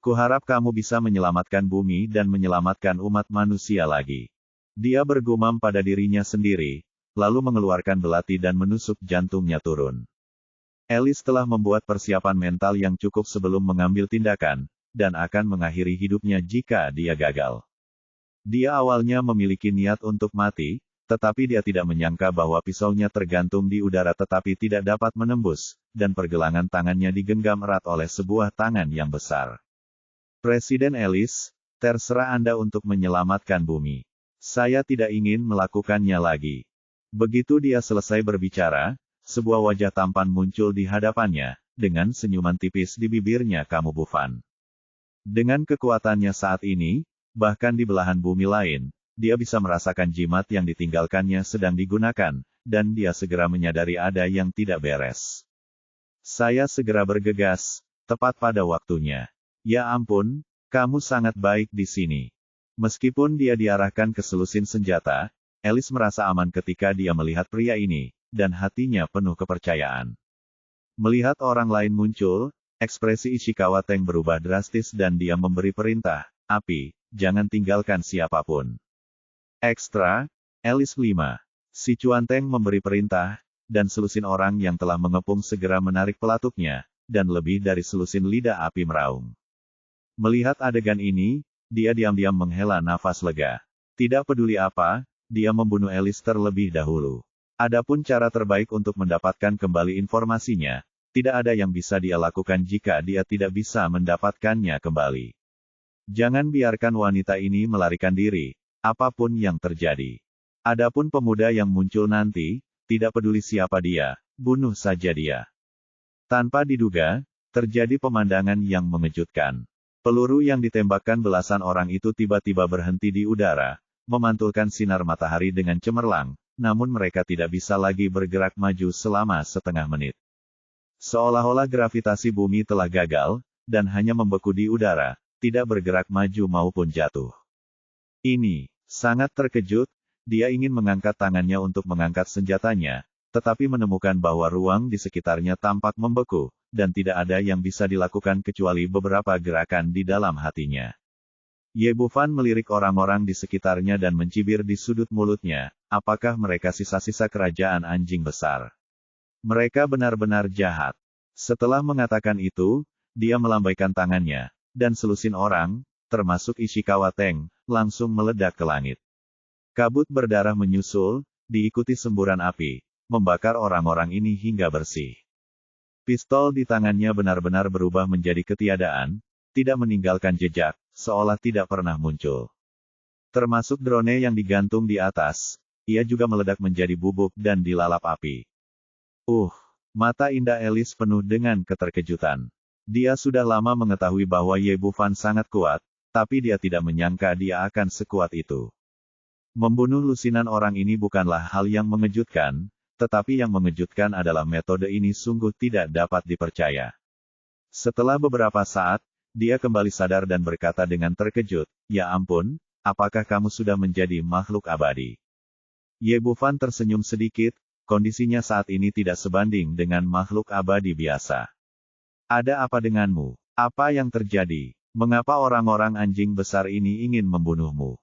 Kuharap kamu bisa menyelamatkan bumi dan menyelamatkan umat manusia lagi. Dia bergumam pada dirinya sendiri, lalu mengeluarkan belati dan menusuk jantungnya turun. Alice telah membuat persiapan mental yang cukup sebelum mengambil tindakan, dan akan mengakhiri hidupnya jika dia gagal. Dia awalnya memiliki niat untuk mati, tetapi dia tidak menyangka bahwa pisaunya tergantung di udara tetapi tidak dapat menembus, dan pergelangan tangannya digenggam erat oleh sebuah tangan yang besar. Presiden Alice, terserah Anda untuk menyelamatkan bumi. Saya tidak ingin melakukannya lagi. Begitu dia selesai berbicara, sebuah wajah tampan muncul di hadapannya, dengan senyuman tipis di bibirnya kamu Bufan. Dengan kekuatannya saat ini, bahkan di belahan bumi lain, dia bisa merasakan jimat yang ditinggalkannya sedang digunakan, dan dia segera menyadari ada yang tidak beres. Saya segera bergegas, tepat pada waktunya. Ya ampun, kamu sangat baik di sini. Meskipun dia diarahkan ke selusin senjata, Alice merasa aman ketika dia melihat pria ini, dan hatinya penuh kepercayaan. Melihat orang lain muncul, ekspresi Ishikawa Teng berubah drastis dan dia memberi perintah, api, jangan tinggalkan siapapun. Ekstra, Alice 5. Si Chuan Teng memberi perintah, dan selusin orang yang telah mengepung segera menarik pelatuknya, dan lebih dari selusin lidah api meraung. Melihat adegan ini, dia diam-diam menghela nafas lega. Tidak peduli apa, dia membunuh Alice terlebih dahulu. Adapun cara terbaik untuk mendapatkan kembali informasinya, tidak ada yang bisa dia lakukan jika dia tidak bisa mendapatkannya kembali. Jangan biarkan wanita ini melarikan diri, apapun yang terjadi. Adapun pemuda yang muncul nanti, tidak peduli siapa dia, bunuh saja dia. Tanpa diduga, terjadi pemandangan yang mengejutkan. Peluru yang ditembakkan belasan orang itu tiba-tiba berhenti di udara, memantulkan sinar matahari dengan cemerlang, namun mereka tidak bisa lagi bergerak maju selama setengah menit. Seolah-olah gravitasi bumi telah gagal, dan hanya membeku di udara, tidak bergerak maju maupun jatuh. Ini, sangat terkejut, dia ingin mengangkat tangannya untuk mengangkat senjatanya, tetapi menemukan bahwa ruang di sekitarnya tampak membeku, dan tidak ada yang bisa dilakukan kecuali beberapa gerakan di dalam hatinya. Ye Bufan melirik orang-orang di sekitarnya dan mencibir di sudut mulutnya, apakah mereka sisa-sisa kerajaan anjing besar? Mereka benar-benar jahat. Setelah mengatakan itu, dia melambaikan tangannya, dan selusin orang, termasuk Ishikawa Teng, langsung meledak ke langit. Kabut berdarah menyusul, diikuti semburan api, membakar orang-orang ini hingga bersih. Pistol di tangannya benar-benar berubah menjadi ketiadaan, tidak meninggalkan jejak, seolah tidak pernah muncul. Termasuk drone yang digantung di atas, ia juga meledak menjadi bubuk dan dilalap api. Mata indah Alice penuh dengan keterkejutan. Dia sudah lama mengetahui bahwa Ye Bufan sangat kuat, tapi dia tidak menyangka dia akan sekuat itu. Membunuh lusinan orang ini bukanlah hal yang mengejutkan, tetapi yang mengejutkan adalah metode ini sungguh tidak dapat dipercaya. Setelah beberapa saat, dia kembali sadar dan berkata dengan terkejut, "Ya ampun, apakah kamu sudah menjadi makhluk abadi?" Ye Bufan tersenyum sedikit, kondisinya saat ini tidak sebanding dengan makhluk abadi biasa. "Ada apa denganmu? Apa yang terjadi? Mengapa orang-orang anjing besar ini ingin membunuhmu?"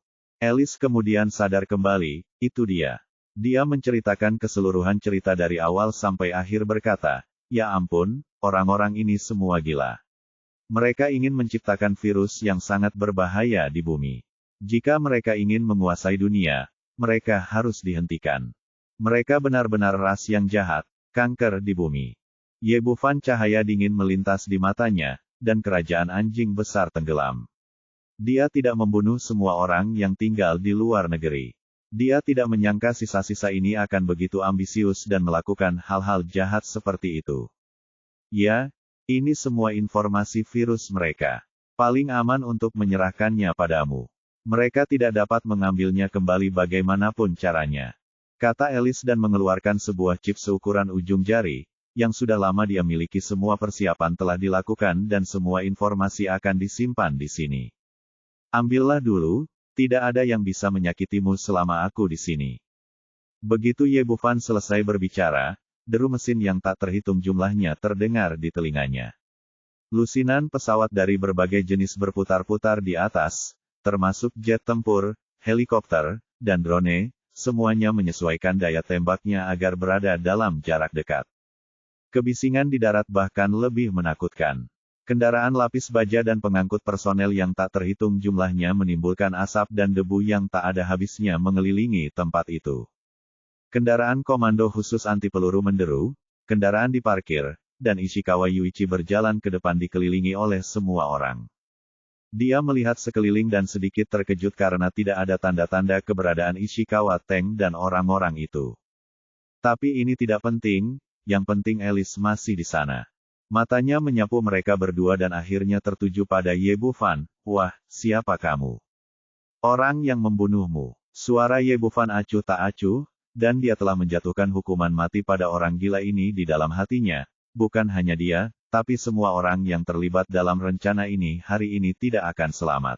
Alice kemudian sadar kembali, itu dia. Dia menceritakan keseluruhan cerita dari awal sampai akhir berkata, "Ya ampun, orang-orang ini semua gila. Mereka ingin menciptakan virus yang sangat berbahaya di bumi. Jika mereka ingin menguasai dunia, mereka harus dihentikan. Mereka benar-benar ras yang jahat, kanker di bumi." Ye Bufan cahaya dingin melintas di matanya, dan kerajaan anjing besar tenggelam. Dia tidak membunuh semua orang yang tinggal di luar negeri. Dia tidak menyangka sisa-sisa ini akan begitu ambisius dan melakukan hal-hal jahat seperti itu. Ya, ini semua informasi virus mereka. Paling aman untuk menyerahkannya padamu. Mereka tidak dapat mengambilnya kembali bagaimanapun caranya. Kata Alice dan mengeluarkan sebuah chip seukuran ujung jari, yang sudah lama dia miliki. Semua persiapan telah dilakukan dan semua informasi akan disimpan di sini. Ambillah dulu, tidak ada yang bisa menyakitimu selama aku di sini. Begitu Ye Bufan selesai berbicara, deru mesin yang tak terhitung jumlahnya terdengar di telinganya. Lusinan pesawat dari berbagai jenis berputar-putar di atas, termasuk jet tempur, helikopter, dan drone, semuanya menyesuaikan daya tembaknya agar berada dalam jarak dekat. Kebisingan di darat bahkan lebih menakutkan. Kendaraan lapis baja dan pengangkut personel yang tak terhitung jumlahnya menimbulkan asap dan debu yang tak ada habisnya mengelilingi tempat itu. Kendaraan komando khusus anti peluru menderu, kendaraan diparkir, dan Ishikawa Yuichi berjalan ke depan dikelilingi oleh semua orang. Dia melihat sekeliling dan sedikit terkejut karena tidak ada tanda-tanda keberadaan Ishikawa Teng dan orang-orang itu. Tapi ini tidak penting, yang penting Alice masih di sana. Matanya menyapu mereka berdua dan akhirnya tertuju pada Ye Bufan. "Wah, siapa kamu? Orang yang membunuhmu." Suara Ye Bufan acuh tak acuh, dan dia telah menjatuhkan hukuman mati pada orang gila ini di dalam hatinya, bukan hanya dia, tapi semua orang yang terlibat dalam rencana ini hari ini tidak akan selamat.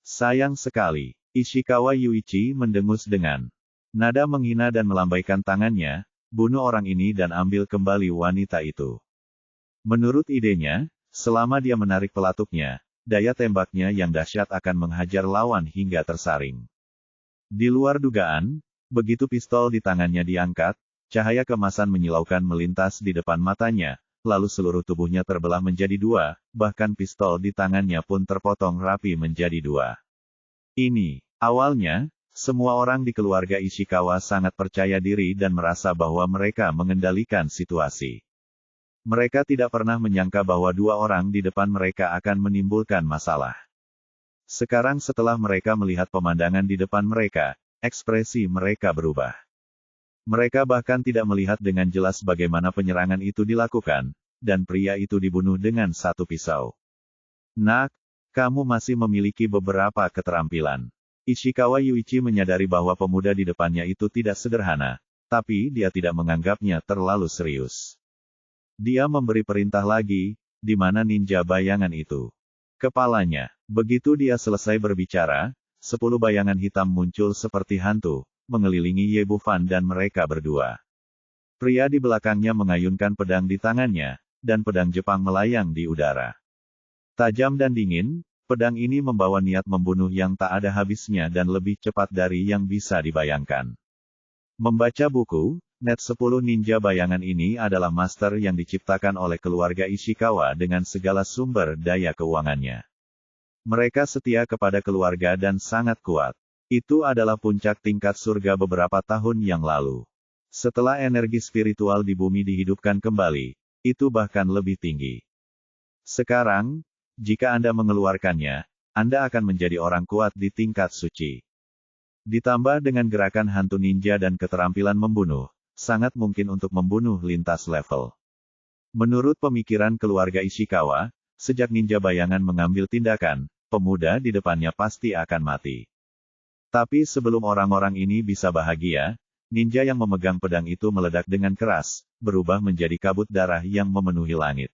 Sayang sekali. Ishikawa Yuichi mendengus dengan nada menghina dan melambaikan tangannya, bunuh orang ini dan ambil kembali wanita itu. Menurut idenya, selama dia menarik pelatuknya, daya tembaknya yang dahsyat akan menghajar lawan hingga tersaring. Di luar dugaan, begitu pistol di tangannya diangkat, cahaya kemasan menyilaukan melintas di depan matanya, lalu seluruh tubuhnya terbelah menjadi dua, bahkan pistol di tangannya pun terpotong rapi menjadi dua. Ini, awalnya, semua orang di keluarga Ishikawa sangat percaya diri dan merasa bahwa mereka mengendalikan situasi. Mereka tidak pernah menyangka bahwa dua orang di depan mereka akan menimbulkan masalah. Sekarang setelah mereka melihat pemandangan di depan mereka, ekspresi mereka berubah. Mereka bahkan tidak melihat dengan jelas bagaimana penyerangan itu dilakukan, dan pria itu dibunuh dengan satu pisau. Nak, kamu masih memiliki beberapa keterampilan. Ishikawa Yuichi menyadari bahwa pemuda di depannya itu tidak sederhana, tapi dia tidak menganggapnya terlalu serius. Dia memberi perintah lagi, di mana ninja bayangan itu. Kepalanya, begitu dia selesai berbicara, 10 bayangan hitam muncul seperti hantu, mengelilingi Ye Bufan dan mereka berdua. Pria di belakangnya mengayunkan pedang di tangannya, dan pedang Jepang melayang di udara. Tajam dan dingin, pedang ini membawa niat membunuh yang tak ada habisnya dan lebih cepat dari yang bisa dibayangkan. Membaca buku, Net 10 Ninja Bayangan ini adalah master yang diciptakan oleh keluarga Ishikawa dengan segala sumber daya keuangannya. Mereka setia kepada keluarga dan sangat kuat. Itu adalah puncak tingkat surga beberapa tahun yang lalu. Setelah energi spiritual di bumi dihidupkan kembali, itu bahkan lebih tinggi. Sekarang, jika Anda mengeluarkannya, Anda akan menjadi orang kuat di tingkat suci. Ditambah dengan gerakan hantu ninja dan keterampilan membunuh, sangat mungkin untuk membunuh lintas level. Menurut pemikiran keluarga Ishikawa, sejak ninja bayangan mengambil tindakan, pemuda di depannya pasti akan mati. Tapi sebelum orang-orang ini bisa bahagia, ninja yang memegang pedang itu meledak dengan keras, berubah menjadi kabut darah yang memenuhi langit.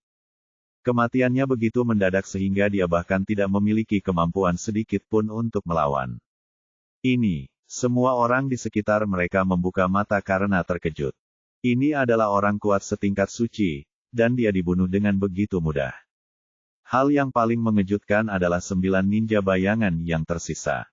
Kematiannya begitu mendadak sehingga dia bahkan tidak memiliki kemampuan sedikit pun untuk melawan. Ini, semua orang di sekitar mereka membuka mata karena terkejut. Ini adalah orang kuat setingkat suci, dan dia dibunuh dengan begitu mudah. Hal yang paling mengejutkan adalah 9 ninja bayangan yang tersisa.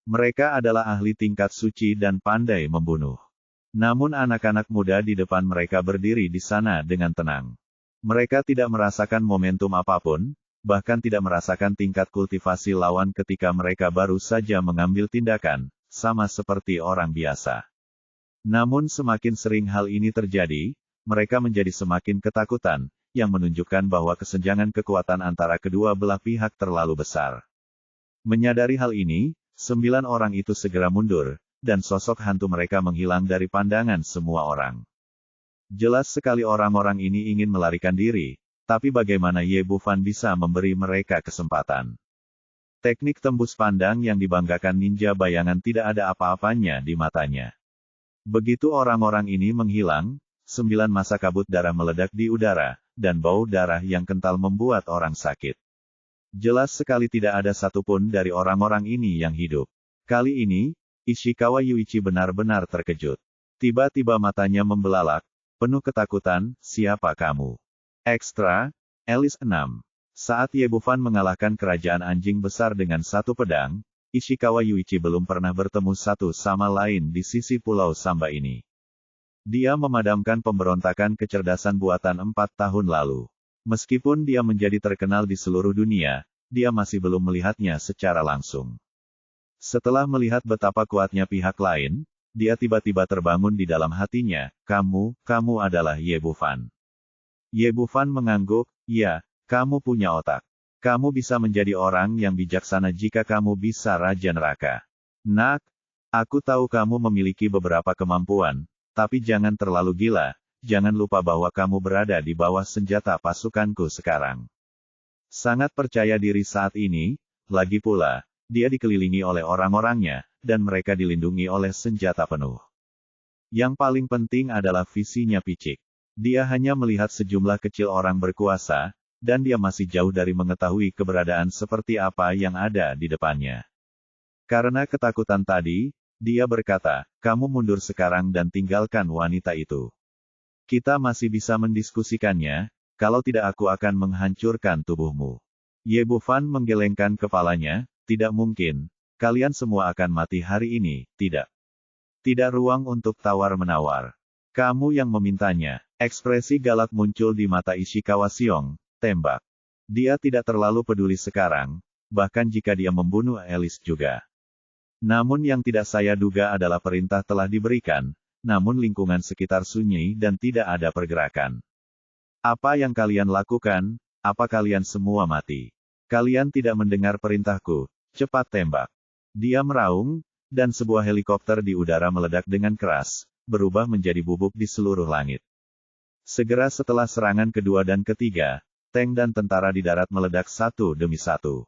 Mereka adalah ahli tingkat suci dan pandai membunuh. Namun anak-anak muda di depan mereka berdiri di sana dengan tenang. Mereka tidak merasakan momentum apapun, bahkan tidak merasakan tingkat kultivasi lawan ketika mereka baru saja mengambil tindakan, sama seperti orang biasa. Namun semakin sering hal ini terjadi, mereka menjadi semakin ketakutan, yang menunjukkan bahwa kesenjangan kekuatan antara kedua belah pihak terlalu besar. Menyadari hal ini, 9 orang itu segera mundur, dan sosok hantu mereka menghilang dari pandangan semua orang. Jelas sekali orang-orang ini ingin melarikan diri, tapi bagaimana Ye Bufan bisa memberi mereka kesempatan? Teknik tembus pandang yang dibanggakan ninja bayangan tidak ada apa-apanya di matanya. Begitu orang-orang ini menghilang, 9 masa kabut darah meledak di udara, dan bau darah yang kental membuat orang sakit. Jelas sekali tidak ada satupun dari orang-orang ini yang hidup. Kali ini, Ishikawa Yuichi benar-benar terkejut. Tiba-tiba matanya membelalak, penuh ketakutan, siapa kamu? Ekstra, Elis 6. Saat Ye Bufan mengalahkan kerajaan anjing besar dengan satu pedang, Ishikawa Yuichi belum pernah bertemu satu sama lain di sisi pulau Samba ini. Dia memadamkan pemberontakan kecerdasan buatan 4 tahun lalu. Meskipun dia menjadi terkenal di seluruh dunia, dia masih belum melihatnya secara langsung. Setelah melihat betapa kuatnya pihak lain, dia tiba-tiba terbangun di dalam hatinya, kamu adalah Ye Bufan. Ye Bufan mengangguk, ya, kamu punya otak. Kamu bisa menjadi orang yang bijaksana jika kamu bisa Raja Neraka. Nak, aku tahu kamu memiliki beberapa kemampuan, tapi jangan terlalu gila, jangan lupa bahwa kamu berada di bawah senjata pasukanku sekarang. Sangat percaya diri saat ini, lagi pula, dia dikelilingi oleh orang-orangnya, dan mereka dilindungi oleh senjata penuh. Yang paling penting adalah visinya picik. Dia hanya melihat sejumlah kecil orang berkuasa, dan dia masih jauh dari mengetahui keberadaan seperti apa yang ada di depannya. Karena ketakutan tadi, dia berkata, "Kamu mundur sekarang dan tinggalkan wanita itu. Kita masih bisa mendiskusikannya, kalau tidak aku akan menghancurkan tubuhmu." Ye Bufan menggelengkan kepalanya, "Tidak mungkin, kalian semua akan mati hari ini, tidak. Tidak ruang untuk tawar-menawar. Kamu yang memintanya." Ekspresi galak muncul di mata Ishikawa Xiong, "Tembak." Dia tidak terlalu peduli sekarang, bahkan jika dia membunuh Alice juga. Namun yang tidak saya duga adalah perintah telah diberikan, namun lingkungan sekitar sunyi dan tidak ada pergerakan. "Apa yang kalian lakukan? Apa kalian semua mati? Kalian tidak mendengar perintahku, cepat tembak." Dia meraung, dan sebuah helikopter di udara meledak dengan keras, berubah menjadi bubuk di seluruh langit. Segera setelah serangan kedua dan ketiga, tank dan tentara di darat meledak satu demi satu.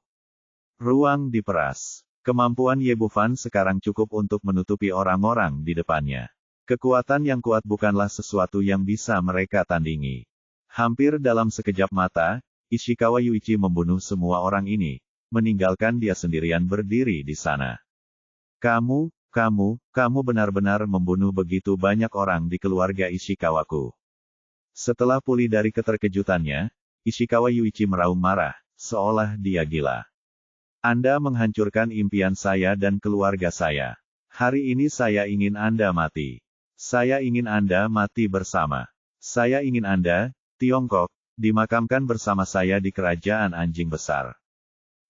Ruang diperas. Kemampuan Ye Bufan sekarang cukup untuk menutupi orang-orang di depannya. Kekuatan yang kuat bukanlah sesuatu yang bisa mereka tandingi. Hampir dalam sekejap mata, Ishikawa Yuichi membunuh semua orang ini, meninggalkan dia sendirian berdiri di sana. Kamu benar-benar membunuh begitu banyak orang di keluarga Ishikawaku." Setelah pulih dari keterkejutannya, Ishikawa Yuichi meraung marah, seolah dia gila. "Anda menghancurkan impian saya dan keluarga saya. Hari ini saya ingin Anda mati. Saya ingin Anda mati bersama. Saya ingin Anda, Tiongkok, dimakamkan bersama saya di kerajaan anjing besar."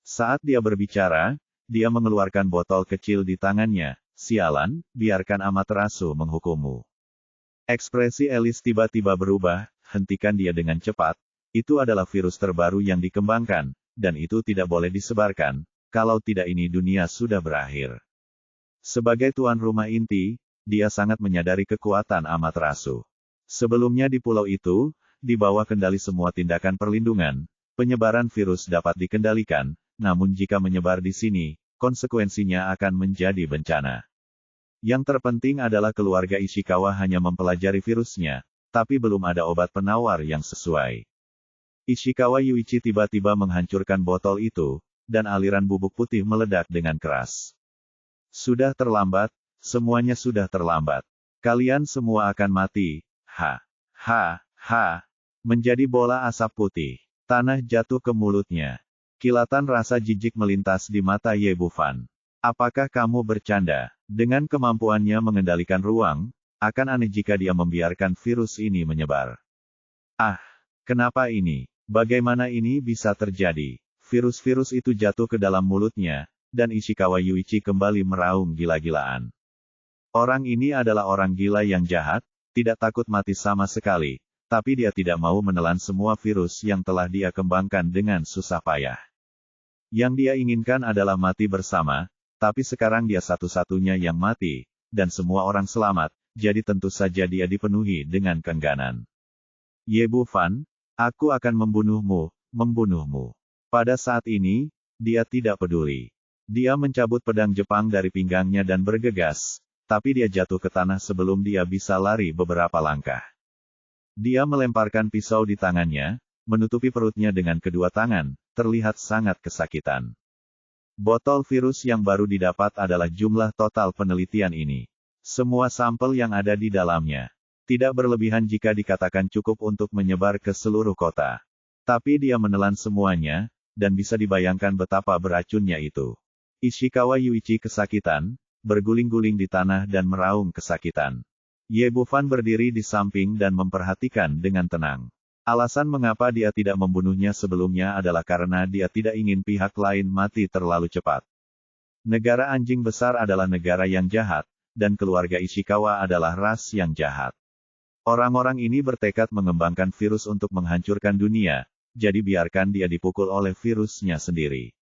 Saat dia berbicara, dia mengeluarkan botol kecil di tangannya. "Sialan, biarkan Amaterasu menghukummu." Ekspresi Alice tiba-tiba berubah, "Hentikan dia dengan cepat. Itu adalah virus terbaru yang dikembangkan, dan itu tidak boleh disebarkan, kalau tidak ini dunia sudah berakhir." Sebagai tuan rumah inti, dia sangat menyadari kekuatan Amaterasu. Sebelumnya di pulau itu, di bawah kendali semua tindakan perlindungan, penyebaran virus dapat dikendalikan, namun jika menyebar di sini, konsekuensinya akan menjadi bencana. Yang terpenting adalah keluarga Ishikawa hanya mempelajari virusnya, tapi belum ada obat penawar yang sesuai. Ishikawa Yuichi tiba-tiba menghancurkan botol itu, dan aliran bubuk putih meledak dengan keras. "Sudah terlambat, semuanya sudah terlambat. Kalian semua akan mati, ha, ha, ha." Menjadi bola asap putih. Tanah jatuh ke mulutnya. Kilatan rasa jijik melintas di mata Ye Bufan. "Apakah kamu bercanda? Dengan kemampuannya mengendalikan ruang, akan aneh jika dia membiarkan virus ini menyebar." "Ah, kenapa ini? Bagaimana ini bisa terjadi?" Virus-virus itu jatuh ke dalam mulutnya, dan Ishikawa Yuichi kembali meraung gila-gilaan. Orang ini adalah orang gila yang jahat, tidak takut mati sama sekali, tapi dia tidak mau menelan semua virus yang telah dia kembangkan dengan susah payah. Yang dia inginkan adalah mati bersama, tapi sekarang dia satu-satunya yang mati, dan semua orang selamat, jadi tentu saja dia dipenuhi dengan keengganan. "Ye Bufan, aku akan membunuhmu." Pada saat ini, dia tidak peduli. Dia mencabut pedang Jepang dari pinggangnya dan bergegas, tapi dia jatuh ke tanah sebelum dia bisa lari beberapa langkah. Dia melemparkan pisau di tangannya, menutupi perutnya dengan kedua tangan, terlihat sangat kesakitan. Botol virus yang baru didapat adalah jumlah total penelitian ini. Semua sampel yang ada di dalamnya. Tidak berlebihan jika dikatakan cukup untuk menyebar ke seluruh kota. Tapi dia menelan semuanya, dan bisa dibayangkan betapa beracunnya itu. Ishikawa Yuichi kesakitan, berguling-guling di tanah dan meraung kesakitan. Ye Bufan berdiri di samping dan memperhatikan dengan tenang. Alasan mengapa dia tidak membunuhnya sebelumnya adalah karena dia tidak ingin pihak lain mati terlalu cepat. Negara anjing besar adalah negara yang jahat, dan keluarga Ishikawa adalah ras yang jahat. Orang-orang ini bertekad mengembangkan virus untuk menghancurkan dunia, jadi biarkan dia dipukul oleh virusnya sendiri.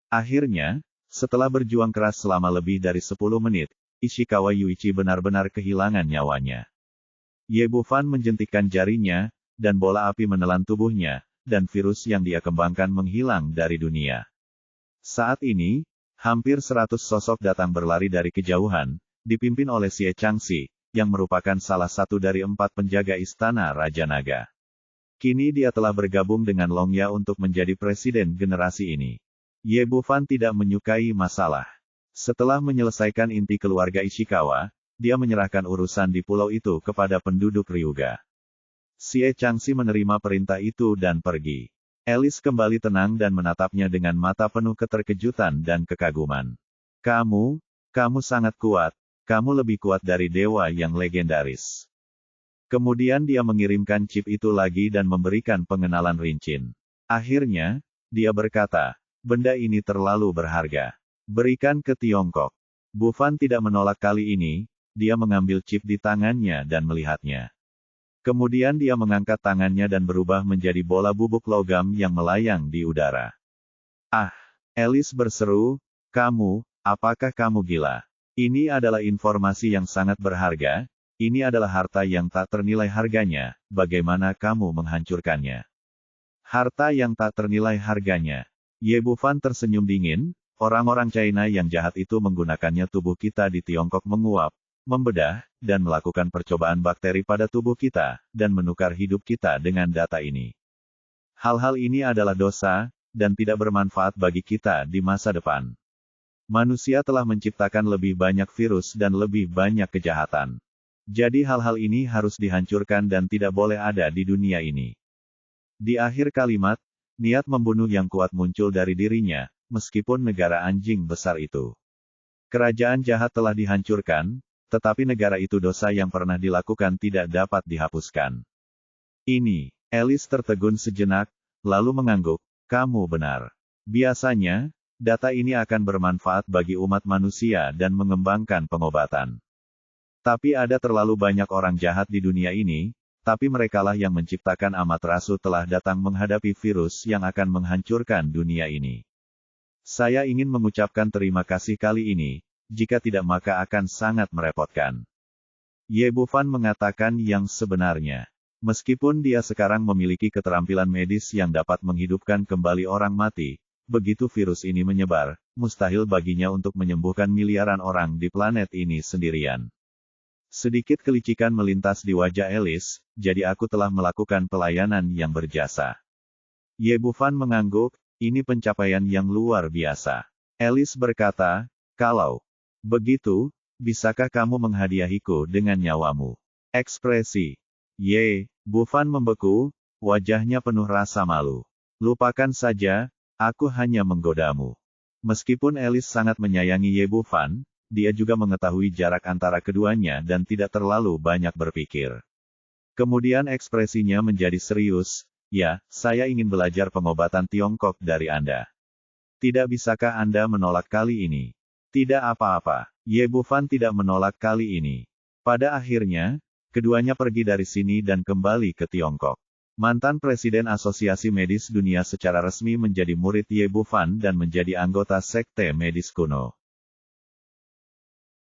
Akhirnya, setelah berjuang keras selama lebih dari 10 menit, Ishikawa Yuichi benar-benar kehilangan nyawanya. Ye Bufan menjentikkan jarinya, dan bola api menelan tubuhnya, dan virus yang dia kembangkan menghilang dari dunia. Saat ini, hampir 100 sosok datang berlari dari kejauhan, dipimpin oleh Xie Changxi, yang merupakan salah satu dari 4 penjaga istana Raja Naga. Kini dia telah bergabung dengan Longya untuk menjadi presiden generasi ini. Ye Bufan tidak menyukai masalah. Setelah menyelesaikan inti keluarga Ishikawa, dia menyerahkan urusan di pulau itu kepada penduduk Ryuga. Xie Changxi menerima perintah itu dan pergi. Alice kembali tenang dan menatapnya dengan mata penuh keterkejutan dan kekaguman. Kamu sangat kuat, kamu lebih kuat dari dewa yang legendaris. Kemudian dia mengirimkan chip itu lagi dan memberikan pengenalan Rinchin. Akhirnya, dia berkata, benda ini terlalu berharga. Berikan ke Tiongkok. Bufan tidak menolak kali ini, dia mengambil chip di tangannya dan melihatnya. Kemudian dia mengangkat tangannya dan berubah menjadi bola bubuk logam yang melayang di udara. Ah! Alice berseru, apakah kamu gila? Ini adalah informasi yang sangat berharga, ini adalah harta yang tak ternilai harganya, bagaimana kamu menghancurkannya? Harta yang tak ternilai harganya. Ye Bufan tersenyum dingin, orang-orang China yang jahat itu menggunakannya tubuh kita di Tiongkok menguap, membedah, dan melakukan percobaan bakteri pada tubuh kita, dan menukar hidup kita dengan data ini. Hal-hal ini adalah dosa, dan tidak bermanfaat bagi kita di masa depan. Manusia telah menciptakan lebih banyak virus dan lebih banyak kejahatan. Jadi hal-hal ini harus dihancurkan dan tidak boleh ada di dunia ini. Di akhir kalimat, niat membunuh yang kuat muncul dari dirinya, meskipun negara anjing besar itu. Kerajaan jahat telah dihancurkan, tetapi negara itu dosa yang pernah dilakukan tidak dapat dihapuskan. Ini, Alice tertegun sejenak, lalu mengangguk, kamu benar. Biasanya, data ini akan bermanfaat bagi umat manusia dan mengembangkan pengobatan. Tapi ada terlalu banyak orang jahat di dunia ini, tapi merekalah yang menciptakan Amaterasu telah datang menghadapi virus yang akan menghancurkan dunia ini. Saya ingin mengucapkan terima kasih kali ini, jika tidak maka akan sangat merepotkan. Ye Bufan mengatakan yang sebenarnya. Meskipun dia sekarang memiliki keterampilan medis yang dapat menghidupkan kembali orang mati, begitu virus ini menyebar, mustahil baginya untuk menyembuhkan miliaran orang di planet ini sendirian. Sedikit kelicikan melintas di wajah Alice, jadi aku telah melakukan pelayanan yang berjasa. Ye Bufan mengangguk, ini pencapaian yang luar biasa. Alice berkata, kalau begitu, bisakah kamu menghadiahiku dengan nyawamu? Ekspresi Ye Bufan membeku, wajahnya penuh rasa malu. Lupakan saja, aku hanya menggodamu. Meskipun Alice sangat menyayangi Ye Bufan, dia juga mengetahui jarak antara keduanya dan tidak terlalu banyak berpikir. Kemudian ekspresinya menjadi serius, ya, saya ingin belajar pengobatan Tiongkok dari Anda. Tidak bisakah Anda menolak kali ini? Tidak apa-apa, Ye Bufan tidak menolak kali ini. Pada akhirnya, keduanya pergi dari sini dan kembali ke Tiongkok. Mantan Presiden Asosiasi Medis Dunia secara resmi menjadi murid Ye Bufan dan menjadi anggota Sekte Medis Kuno.